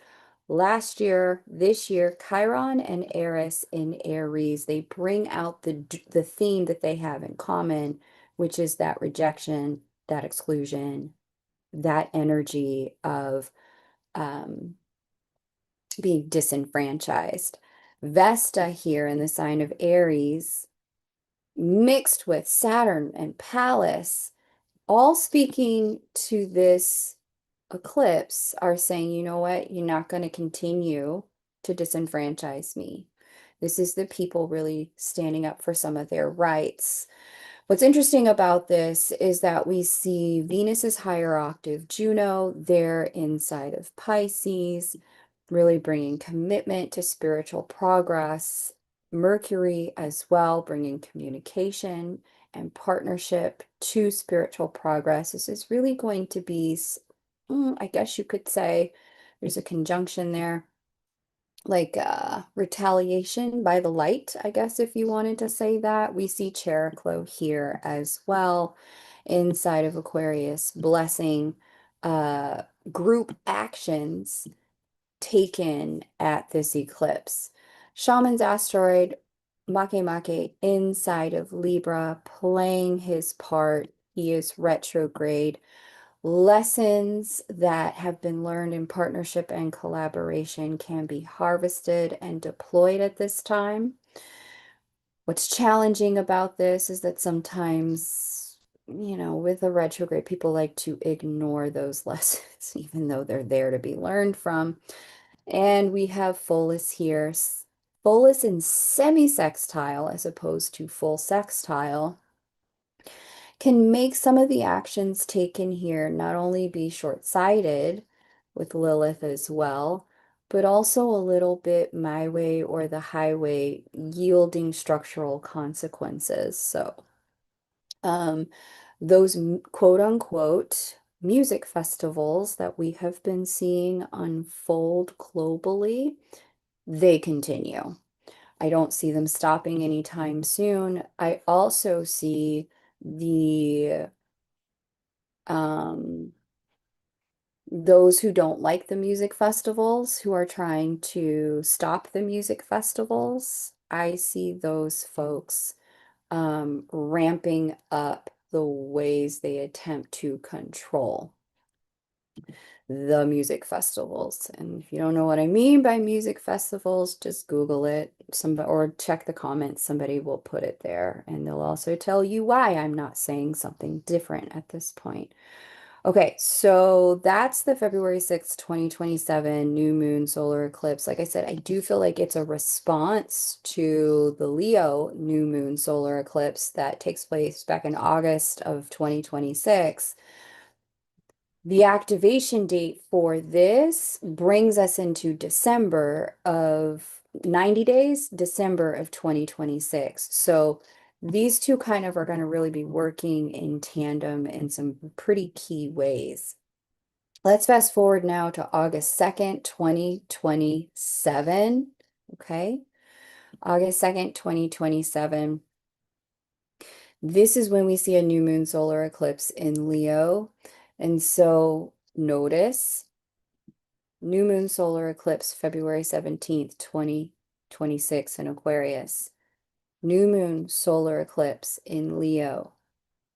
last year, this year, Chiron and Eris in Aries, they bring out the theme that they have in common, which is that rejection, that exclusion, that energy of being disenfranchised. Vesta here in the sign of Aries, mixed with Saturn and Pallas, all speaking to this eclipse, are saying, you know what, you're not going to continue to disenfranchise me. This is the people really standing up for some of their rights. What's interesting about this is that we see Venus's higher octave, Juno, there inside of Pisces, really bringing commitment to spiritual progress. Mercury as well, bringing communication and partnership to spiritual progress. This is really going to be, I guess you could say, there's a conjunction there, like retaliation by the light, I guess, if you wanted to say that. We see Chericlo here as well inside of Aquarius, blessing uh, group actions taken at this eclipse. Shaman's asteroid, Make inside of Libra, playing his part. He is retrograde. Lessons that have been learned in partnership and collaboration can be harvested and deployed at this time. What's challenging about this is that sometimes, with a retrograde, people like to ignore those lessons, even though they're there to be learned from. And we have Pholus here, Pholus in semi-sextile as opposed to full sextile, can make some of the actions taken here not only be short-sighted with Lilith as well, but also a little bit my way or the highway, yielding structural consequences. So, those quote unquote music festivals that we have been seeing unfold globally, they continue. I don't see them stopping anytime soon. I also see the um, those who don't like the music festivals, who are trying to stop the music festivals. I see those folks ramping up the ways they attempt to control the music festivals. And if you don't know what I mean by music festivals, just Google it, or check the comments. Somebody will put it there, and they'll also tell you why I'm not saying something different at this point. Okay, so that's the February 6th, 2027 new moon solar eclipse. Like I said, I do feel like it's a response to the Leo new moon solar eclipse that takes place back in August of 2026. The activation date for this brings us into December of 90 days, December of 2026. So these two kind of are going to really be working in tandem in some pretty key ways. Let's fast forward now to August 2nd, 2027. Okay. August 2nd, 2027. This is when we see a new moon solar eclipse in Leo. And so notice new moon solar eclipse February 17th, 2026 in Aquarius. New moon solar eclipse in Leo,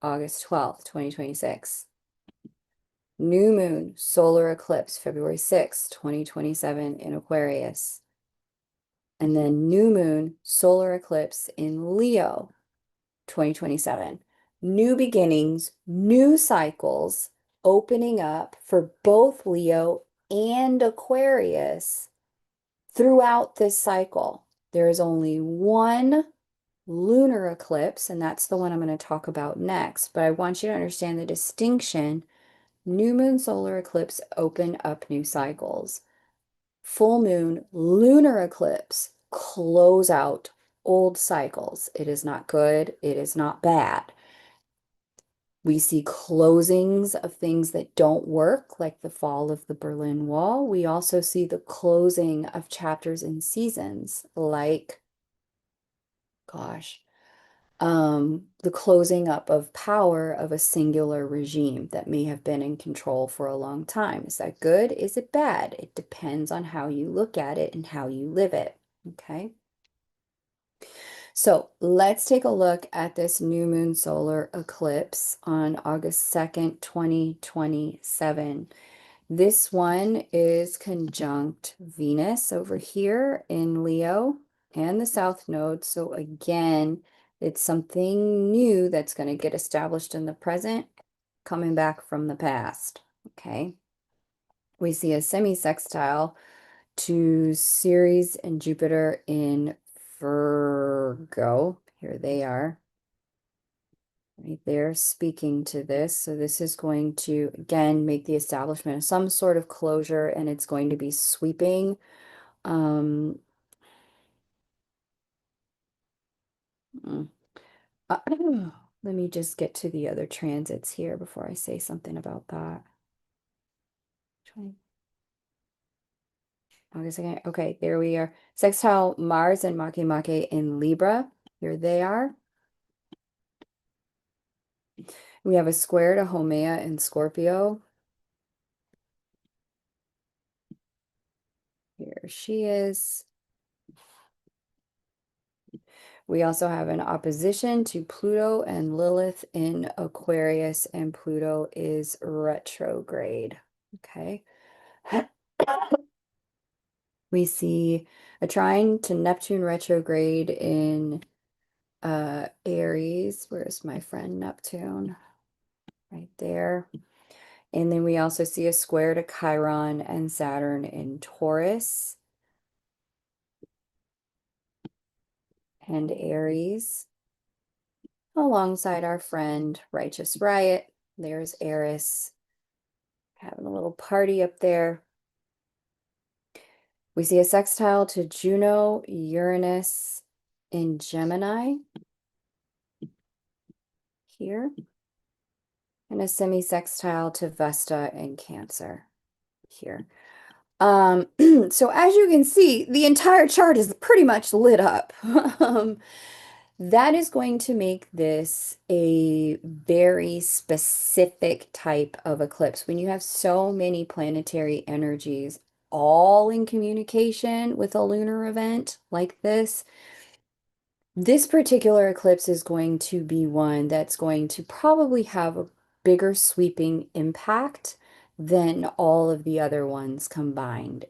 August 12th, 2026. New moon solar eclipse February 6th, 2027 in Aquarius. And then new moon solar eclipse in Leo, 2027. New beginnings, new cycles opening up for both Leo and Aquarius throughout this cycle. There is only one lunar eclipse, and that's the one I'm going to talk about next. But I want you to understand the distinction. New moon solar eclipse open up new cycles. Full moon lunar eclipse close out old cycles. It is not good. It is not bad. We see closings of things that don't work, like the fall of the Berlin Wall. We also see the closing of chapters and seasons, like, the closing up of power of a singular regime that may have been in control for a long time. Is that good? Is it bad? It depends on how you look at it and how you live it. Okay. So let's take a look at this new moon solar eclipse on August 2nd, 2027. This one is conjunct Venus over here in Leo and the South Node. So again, it's something new that's going to get established in the present, coming back from the past. Okay. We see a semi-sextile to Ceres and Jupiter in Virgo. Here they are. Right there, speaking to this. So this is going to, again, make the establishment of some sort of closure, and it's going to be sweeping. Mm. Let me just get to the other transits here before I say something about that. 20, August 2nd. Okay, there we are. Sextile Mars and Makemake in Libra. Here they are. We have a square to Haumea in Scorpio. Here she is. We also have an opposition to Pluto and Lilith in Aquarius, and Pluto is retrograde. Okay. We see a trine to Neptune retrograde in Aries. Where's my friend Neptune? Right there. And then we also see a square to Chiron and Saturn in Taurus and Aries, alongside our friend Righteous Riot. There's Eris having a little party up there. We see a sextile to Juno, Uranus in Gemini here, and a semi-sextile to Vesta in Cancer here. So as you can see, the entire chart is pretty much lit up. That is going to make this a very specific type of eclipse. When you have so many planetary energies all in communication with a lunar event like this particular eclipse is going to be one that's going to probably have a bigger sweeping impact than all of the other ones combined.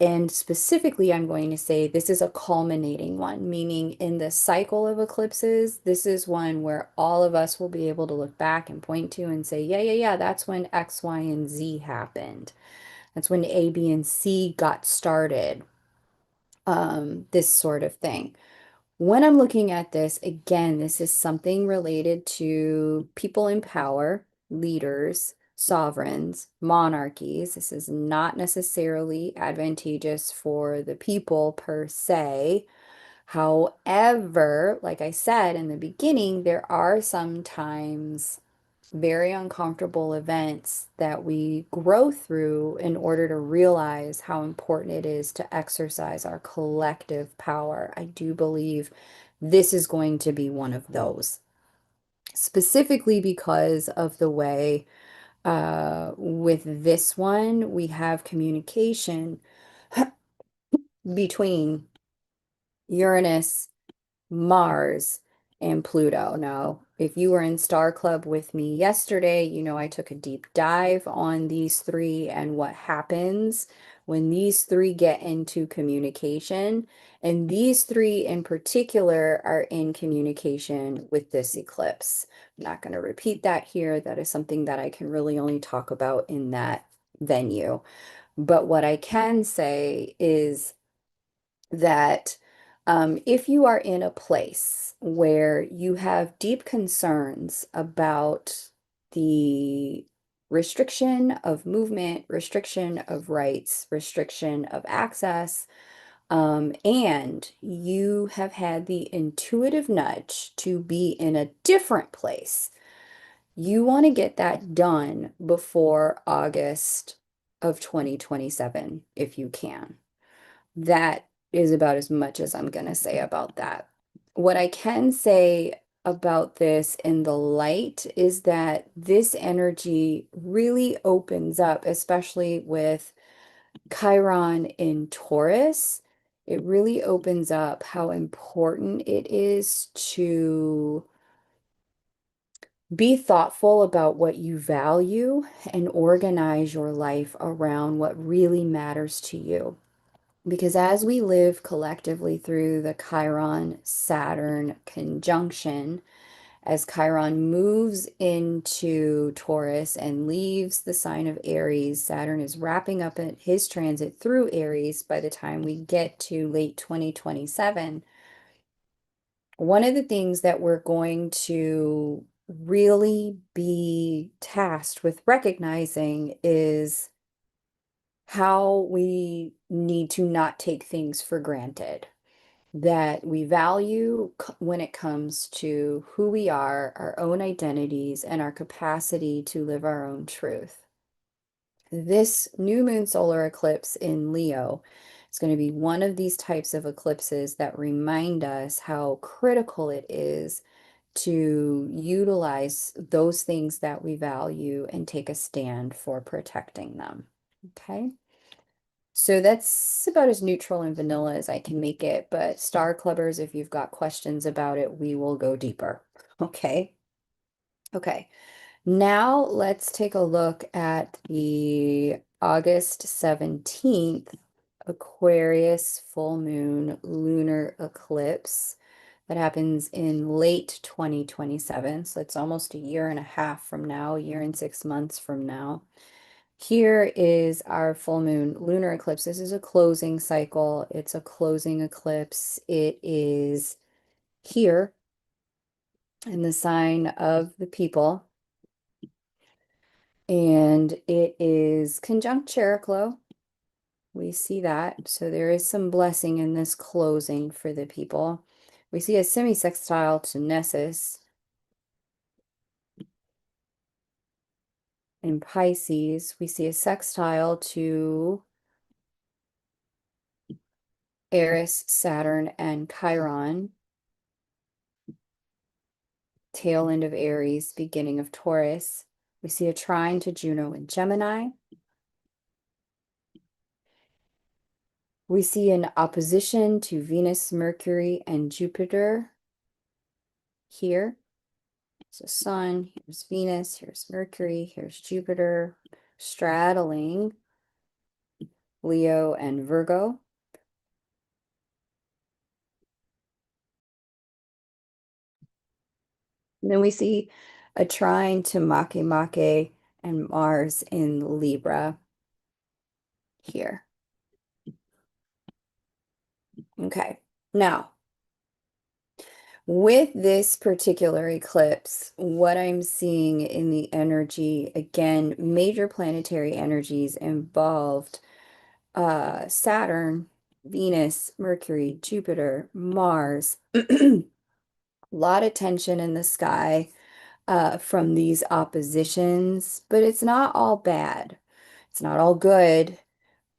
And specifically, I'm going to say this is a culminating one, meaning in the cycle of eclipses, this is one where all of us will be able to look back and point to and say, yeah, that's when X, Y, and Z happened. That's when A, B, and C got started. This sort of thing. When I'm looking at this, again, this is something related to people in power, leaders, sovereigns, monarchies. This is not necessarily advantageous for the people per se. However, like I said in the beginning, there are sometimes very uncomfortable events that we grow through in order to realize how important it is to exercise our collective power. I do believe this is going to be one of those, specifically because of the way with this one we have communication between Uranus, Mars, and Pluto. Now, if you were in Star Club with me yesterday, you know I took a deep dive on these three and what happens when these three get into communication. And these three in particular are in communication with this eclipse. I'm not going to repeat that here. That is something that I can really only talk about in that venue. But what I can say is that if you are in a place where you have deep concerns about the restriction of movement, restriction of rights, restriction of access, and you have had the intuitive nudge to be in a different place, you want to get that done before August of 2027 if you can. That is about as much as I'm going to say about that. What I can say about this in the light is that this energy really opens up, especially with Chiron in Taurus. It really opens up how important it is to be thoughtful about what you value and organize your life around what really matters to you. Because as we live collectively through the Chiron-Saturn conjunction, as Chiron moves into Taurus and leaves the sign of Aries, Saturn is wrapping up his transit through Aries by the time we get to late 2027. One of the things that we're going to really be tasked with recognizing is how we need to not take things for granted. that we value when it comes to who we are, our own identities, and our capacity to live our own truth. This new moon solar eclipse in Leo is going to be one of these types of eclipses that remind us how critical it is to utilize those things that we value and take a stand for protecting them. Okay. So that's about as neutral and vanilla as I can make it, but Star Clubbers, if you've got questions about it, we will go deeper. Okay. Okay. Now let's take a look at the August 17th Aquarius full moon lunar eclipse that happens in late 2027. So it's almost a year and a half from now, a year and 6 months from now. Here is our full moon lunar eclipse. This is a closing cycle. It's a closing eclipse. It is here in the sign of the people. And it is conjunct Chericlo. We see that. So there is some blessing in this closing for the people. We see a semi-sextile to Nessus in Pisces. We see a sextile to Eris, Saturn, and Chiron. Tail end of Aries, beginning of Taurus. We see a trine to Juno and Gemini. We see an opposition to Venus, Mercury, and Jupiter here. So Sun, here's Venus, here's Mercury, here's Jupiter, straddling Leo and Virgo. And then we see a trine to Make and Mars in Libra here. Okay, now with this particular eclipse, what I'm seeing in the energy, again, major planetary energies involved, Saturn, Venus, Mercury, Jupiter, Mars, a lot of tension in the sky from these oppositions, but it's not all bad. It's not all good.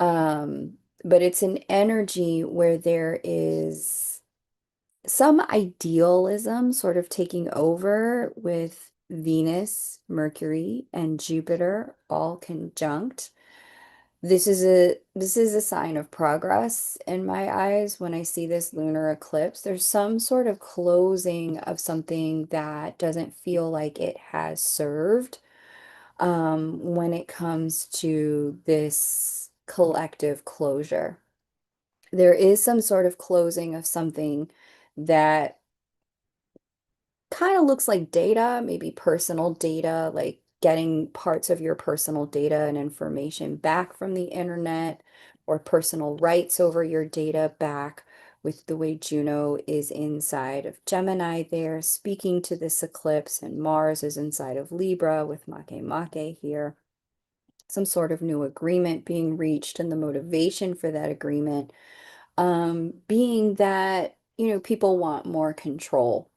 Um, but it's an energy where there is some idealism sort of taking over with Venus, Mercury, and Jupiter all conjunct. This is a sign of progress in my eyes when I see this lunar eclipse. There's some sort of closing of something that doesn't feel like it has served when it comes to this collective closure. There is some sort of closing of something that kind of looks like data, maybe personal data, like getting parts of your personal data and information back from the internet or personal rights over your data back with the way Juno is inside of Gemini there, speaking to this eclipse, and Mars is inside of Libra with Make here. Some sort of new agreement being reached, and the motivation for that agreement being that, people want more control.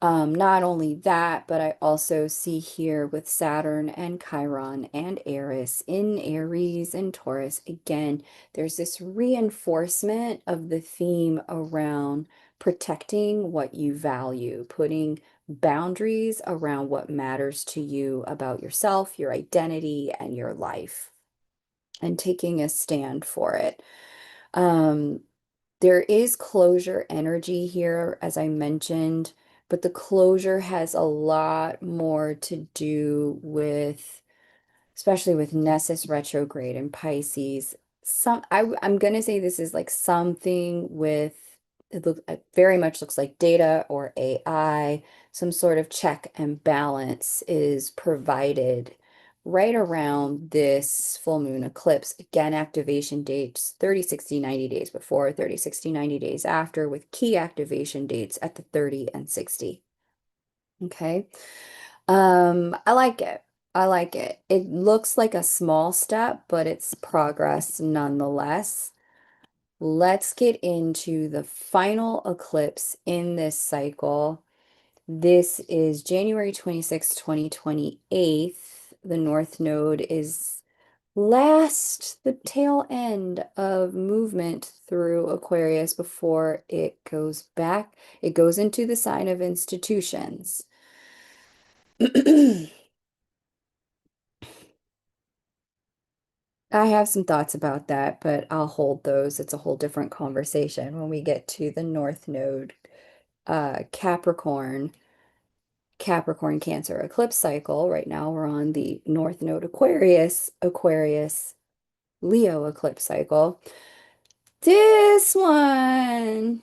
Not only that, but I also see here with Saturn and Chiron and Eris in Aries and Taurus, again, there's this reinforcement of the theme around protecting what you value, putting boundaries around what matters to you about yourself, your identity, and your life, and taking a stand for it. Um, there is closure energy here, as I mentioned, but the closure has a lot more to do with, especially with Nessus retrograde and Pisces. I'm gonna say this is like something with it very much looks like data or AI. Some sort of check and balance is provided right around this full moon eclipse. Again, activation dates 30, 60, 90 days before, 30, 60, 90 days after, with key activation dates at the 30 and 60. Okay. I like it. I like it. It looks like a small step, but it's progress nonetheless. let's get into the final eclipse in this cycle. This is January 26th, 2028. The North Node is the tail end of movement through Aquarius before it goes back. It goes into the sign of institutions. I have some thoughts about that, but I'll hold those. It's a whole different conversation when we get to the North Node, Capricorn, Capricorn Cancer eclipse cycle. Right now we're on the North Node Aquarius, Aquarius, Leo eclipse cycle. This one,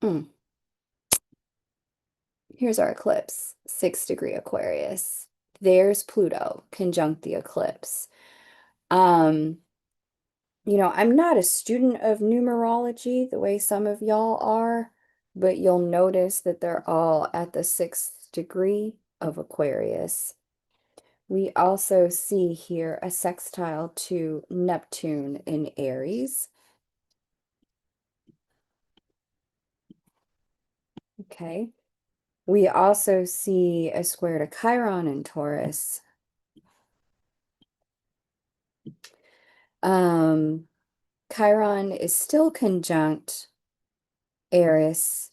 mm, here's our eclipse, 6-degree Aquarius. There's Pluto conjunct the eclipse. Um, I'm not a student of numerology the way some of y'all are, but you'll notice that they're all at the 6th degree of Aquarius. We also see here a sextile to Neptune in Aries. Okay. We also see a square to Chiron in Taurus. Um, Chiron is still conjunct Eris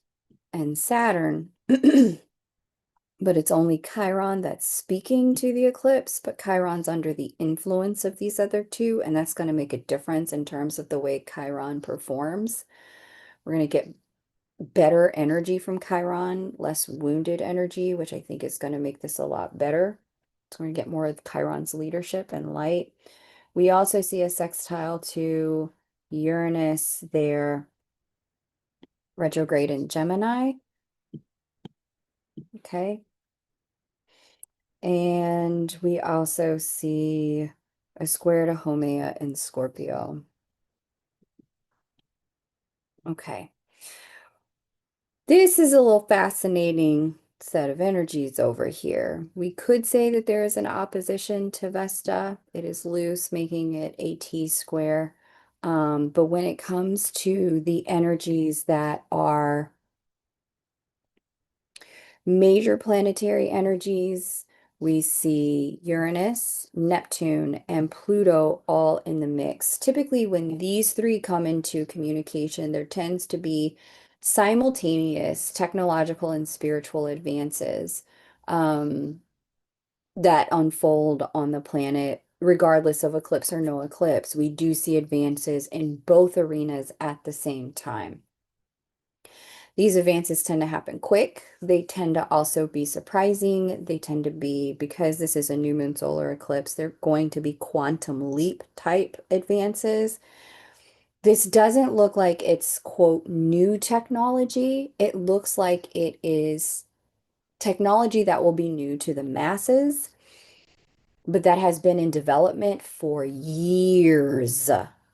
and Saturn, but it's only Chiron that's speaking to the eclipse, but Chiron's under the influence of these other two, and that's going to make a difference in terms of the way Chiron performs. We're going to get better energy from Chiron, less wounded energy, which I think is going to make this a lot better. So we're going to get more of Chiron's leadership and light. We also see a sextile to Uranus there, retrograde in Gemini. Okay. And we also see a square to Haumea in Scorpio. Okay. This is a little fascinating set of energies over here. We could say that there is an opposition to Vesta. It is loose, making it a T square. But when it comes to the energies that are major planetary energies, we see Uranus, Neptune, and Pluto all in the mix. Typically, when these three come into communication, there tends to be simultaneous technological and spiritual advances that unfold on the planet, regardless of eclipse or no eclipse. We do see advances in both arenas at the same time. These advances tend to happen quick. They tend to also be surprising. They tend to be, because this is a new moon solar eclipse, they're going to be quantum leap type advances. This doesn't look like it's, quote, new technology. It looks like it is technology that will be new to the masses, but that has been in development for years,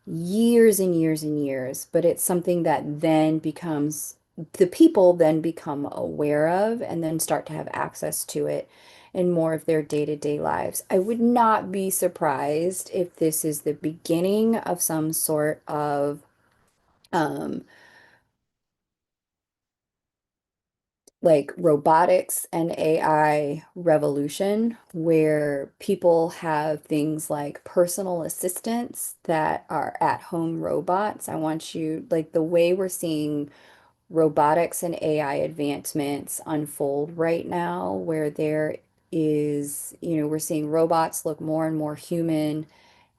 years and years and years. But it's something that then becomes, the people then become aware of and then start to have access to it in more of their day-to-day lives. I would not be surprised if this is the beginning of some sort of um, like robotics and AI revolution where people have things like personal assistants that are at-home robots. I want you, like the way we're seeing robotics and AI advancements unfold right now, where there is, we're seeing robots look more and more human,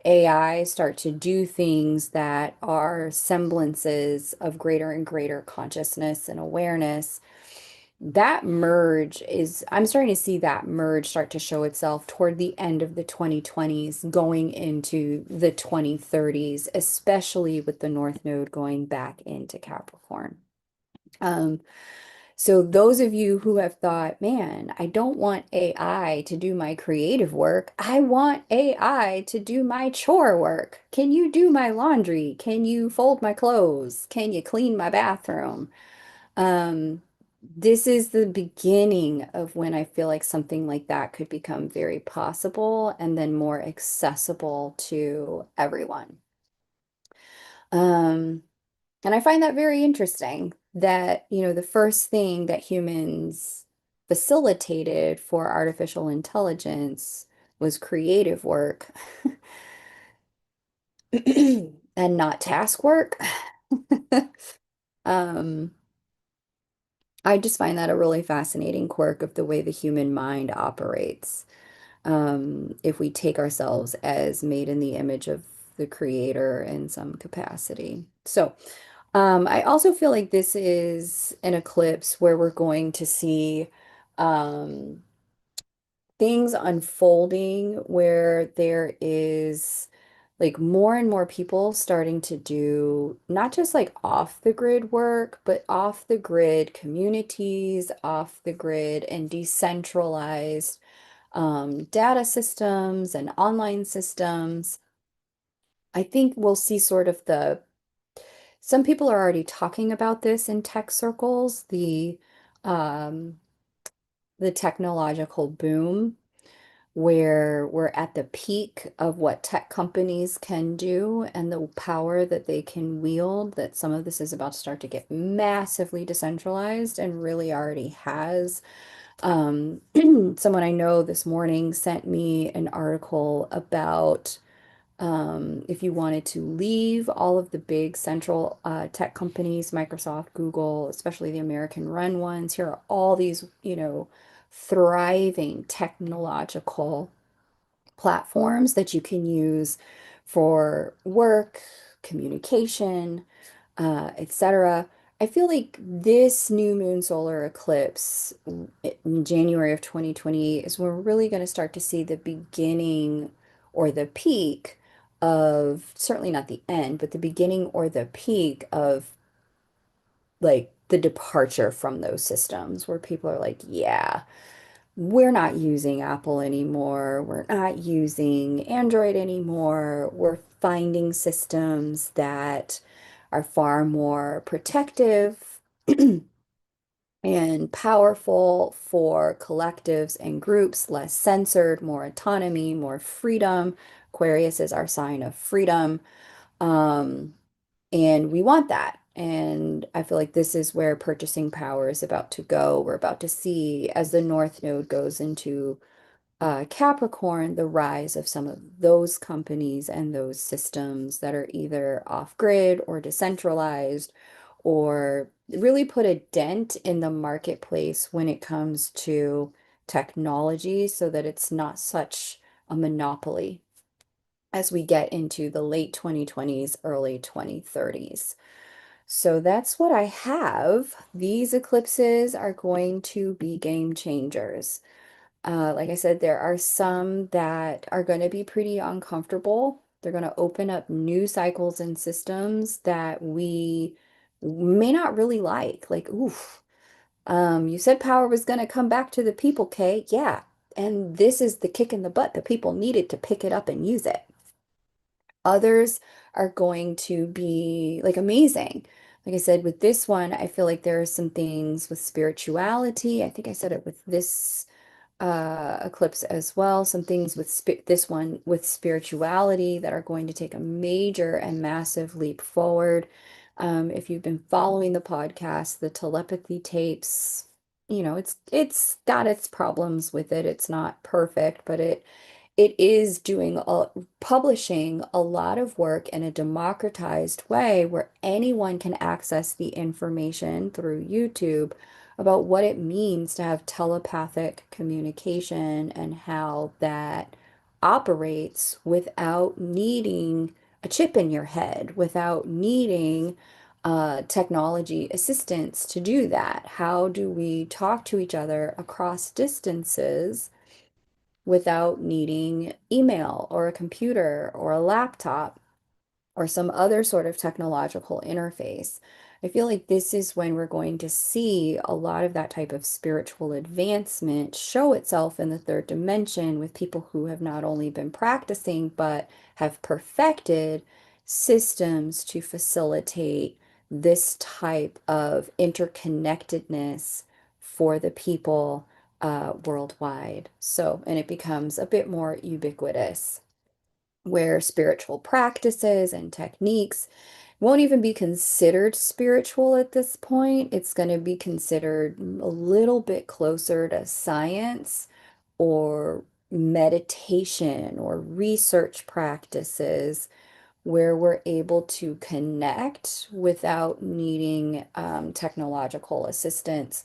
AI start to do things that are semblances of greater and greater consciousness and awareness. That merge is, I'm starting to see that merge start to show itself toward the end of the 2020s, going into the 2030s, especially with the North Node going back into Capricorn. Um, so those of you who have thought, man, I don't want AI to do my creative work. I want AI to do my chore work. Can you do my laundry? Can you fold my clothes? Can you clean my bathroom? Um, this is the beginning of when I feel like something like that could become very possible and then more accessible to everyone. Um, And I find that very interesting that, the first thing that humans facilitated for artificial intelligence was creative work and not task work. Um, I just find that a really fascinating quirk of the way the human mind operates. If we take ourselves as made in the image of the creator in some capacity. So, I also feel like this is an eclipse where we're going to see um, things unfolding where there is like more and more people starting to do not just like off the grid work, but off the grid communities, off the grid and decentralized data systems and online systems. I think we'll see sort of some people are already talking about this in tech circles, um, the technological boom, where we're at the peak of what tech companies can do and the power that they can wield, that some of this is about to start to get massively decentralized and really already has. Um, Someone I know this morning sent me an article about if you wanted to leave all of the big central tech companies, Microsoft, Google, especially the American run ones, here are all these, thriving technological platforms that you can use for work, communication, etc. I feel like this new moon solar eclipse in January of 2020 is when we're really going to start to see the beginning or the peak of, certainly not the end, but the beginning or the peak of like the departure from those systems where people are like, yeah, we're not using Apple anymore. We're not using Android anymore. We're finding systems that are far more protective and powerful for collectives and groups, less censored, more autonomy, more freedom. Aquarius is our sign of freedom. Um, and we want that. And I feel like this is where purchasing power is about to go. We're about to see as the North Node goes into Capricorn, the rise of some of those companies and those systems that are either off grid or decentralized or really put a dent in the marketplace when it comes to technology so that it's not such a monopoly as we get into the late 2020s, early 2030s. So that's what I have. These eclipses are going to be game changers. Like I said, there are some that are going to be pretty uncomfortable. They're going to open up new cycles and systems that we may not really like. Like, oof, you said power was going to come back to the people, Kay. Yeah. And this is the kick in the butt. The people needed to pick it up and use it. Others are going to be like amazing. Like I said, with this one, I feel like there are some things with spirituality. I think I said it with this eclipse as well. Some things with this one with spirituality that are going to take a major and massive leap forward. If you've been following the podcast, the telepathy tapes, it's got its problems with it. It's not perfect, but it is publishing a lot of work in a democratized way where anyone can access the information through YouTube about what it means to have telepathic communication and how that operates without needing a chip in your head, without needing technology assistance to do that. How do we talk to each other across distances without needing email or a computer or a laptop or some other sort of technological interface? I feel like this is when we're going to see a lot of that type of spiritual advancement show itself in the third dimension with people who have not only been practicing, but have perfected systems to facilitate this type of interconnectedness for the people worldwide. So, and it becomes a bit more ubiquitous where spiritual practices and techniques won't even be considered spiritual at this point. It's going to be considered a little bit closer to science or meditation or research practices where we're able to connect without needing technological assistance.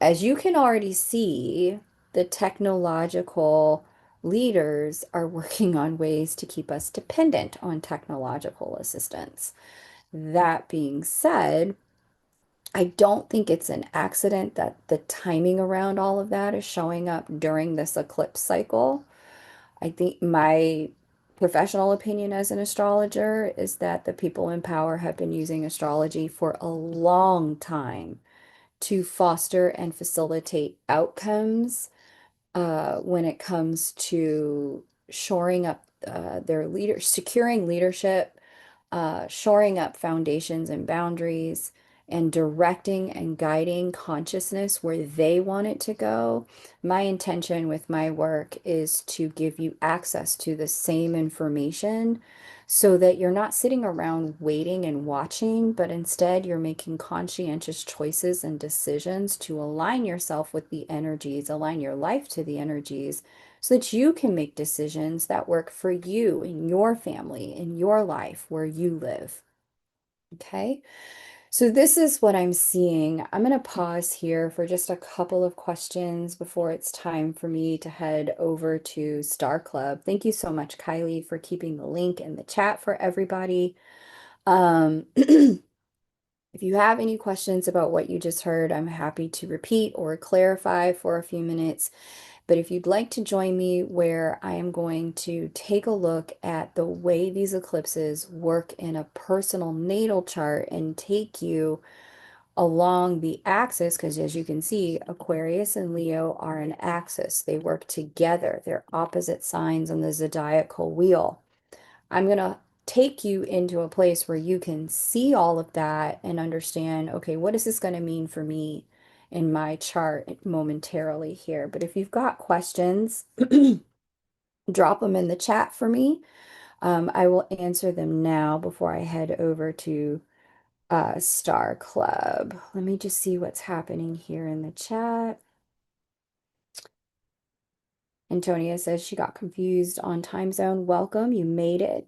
As you can already see, the technological leaders are working on ways to keep us dependent on technological assistance. That being said, I don't think it's an accident that the timing around all of that is showing up during this eclipse cycle. I think my professional opinion as an astrologer is that the people in power have been using astrology for a long time to foster and facilitate outcomes when it comes to shoring up their leader, securing leadership, shoring up foundations and boundaries, and directing and guiding consciousness where they want it to go. My intention with my work is to give you access to the same information so that you're not sitting around waiting and watching, but instead you're making conscientious choices and decisions to align yourself with the energies, align your life to the energies so that you can make decisions that work for you in your family, in your life, where you live. Okay. So this is what I'm seeing. I'm going to pause here for just a couple of questions before it's time for me to head over to Star Club. Thank you so much, Kylie, for keeping the link in the chat for everybody. If you have any questions about what you just heard, I'm happy to repeat or clarify for a few minutes. But if you'd like to join me where I am going to take a look at the way these eclipses work in a personal natal chart and take you along the axis, because as you can see, Aquarius and Leo are an axis. They work together. They're opposite signs on the zodiacal wheel. I'm going to take you into a place where you can see all of that and understand, okay, what is this going to mean for me in my chart momentarily here? But if you've got questions, drop them in the chat for me. I will answer them now before I head over to Star Club. Let me just see what's happening here in the chat. Antonia says she got confused on time zone. Welcome, you made it.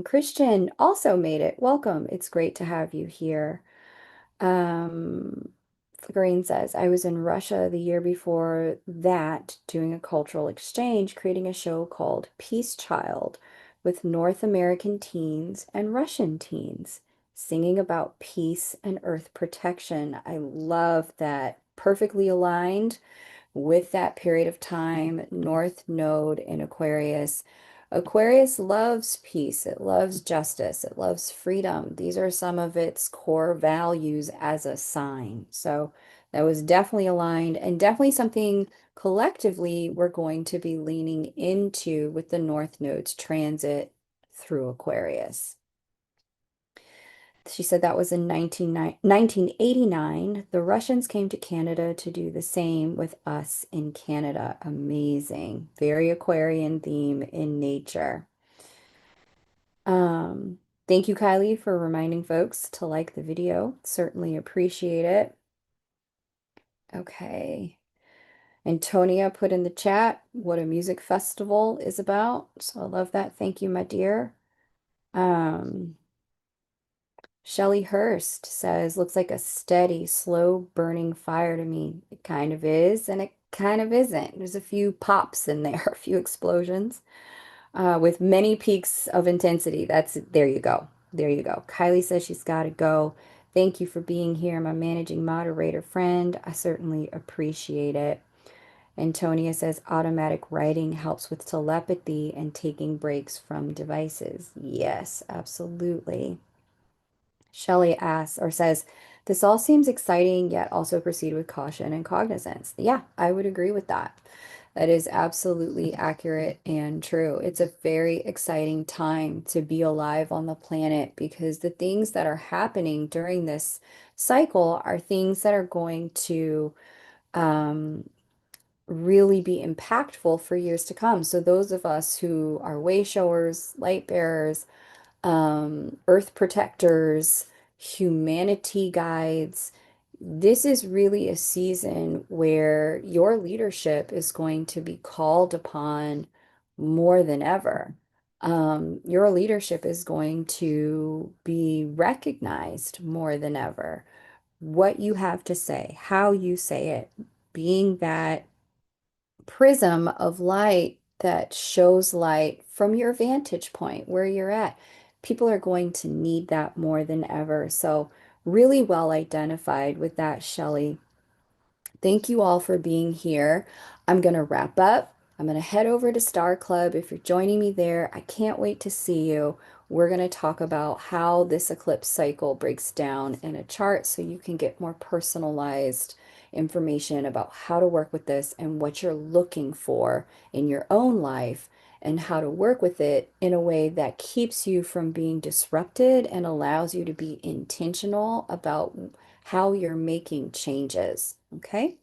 Christian also made it. Welcome. It's great to have you here. Um, Green says, I was in Russia the year before that doing a cultural exchange, creating a show called Peace Child with North American teens and Russian teens, singing about peace and earth protection. I love that. Perfectly aligned with that period of time, North Node in Aquarius. Aquarius loves peace, it loves justice, it loves freedom. These are some of its core values as a sign. So that was definitely aligned and definitely something collectively we're going to be leaning into with the North Node's transit through Aquarius. She said that was in 1989. The Russians came to Canada to do the same with us in Canada. Amazing. Very Aquarian theme in nature. Thank you, Kylie, for reminding folks to like the video. Certainly appreciate it. Okay. Antonia put in the chat what a music festival is about. So I love that. Thank you, my dear. Um, Shelley Hurst says, looks like a steady, slow burning fire to me. It kind of is, and it kind of isn't. There's a few pops in there, a few explosions, with many peaks of intensity. There you go. There you go. Kylie says she's got to go. Thank you for being here, my managing moderator friend. I certainly appreciate it. Antonia says automatic writing helps with telepathy and taking breaks from devices. Yes, absolutely. Shelley asks or says, this all seems exciting, yet also proceed with caution and cognizance. Yeah, I would agree with that. That is absolutely accurate and true. It's a very exciting time to be alive on the planet because the things that are happening during this cycle are things that are going to um, really be impactful for years to come. So those of us who are way showers, light bearers, earth protectors, humanity guides. This is really a season where your leadership is going to be called upon more than ever. Your leadership is going to be recognized more than ever. What you have to say, how you say it, being that prism of light that shows light from your vantage point where you're at. People are going to need that more than ever. So, really well identified with that, Shelley. Thank you all for being here. I'm going to wrap up. I'm going to head over to Star Club. If you're joining me there, I can't wait to see you. We're going to talk about how this eclipse cycle breaks down in a chart so you can get more personalized information about how to work with this and what you're looking for in your own life and how to work with it in a way that keeps you from being disrupted and allows you to be intentional about how you're making changes. Okay.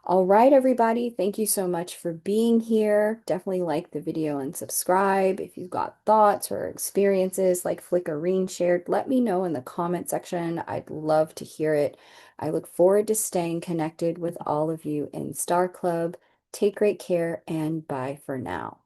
All right, everybody. Thank you so much for being here. Definitely like the video and subscribe. If you've got thoughts or experiences like Flickerine shared, let me know in the comment section. I'd love to hear it. I look forward to staying connected with all of you in Star Club. Take great care and bye for now.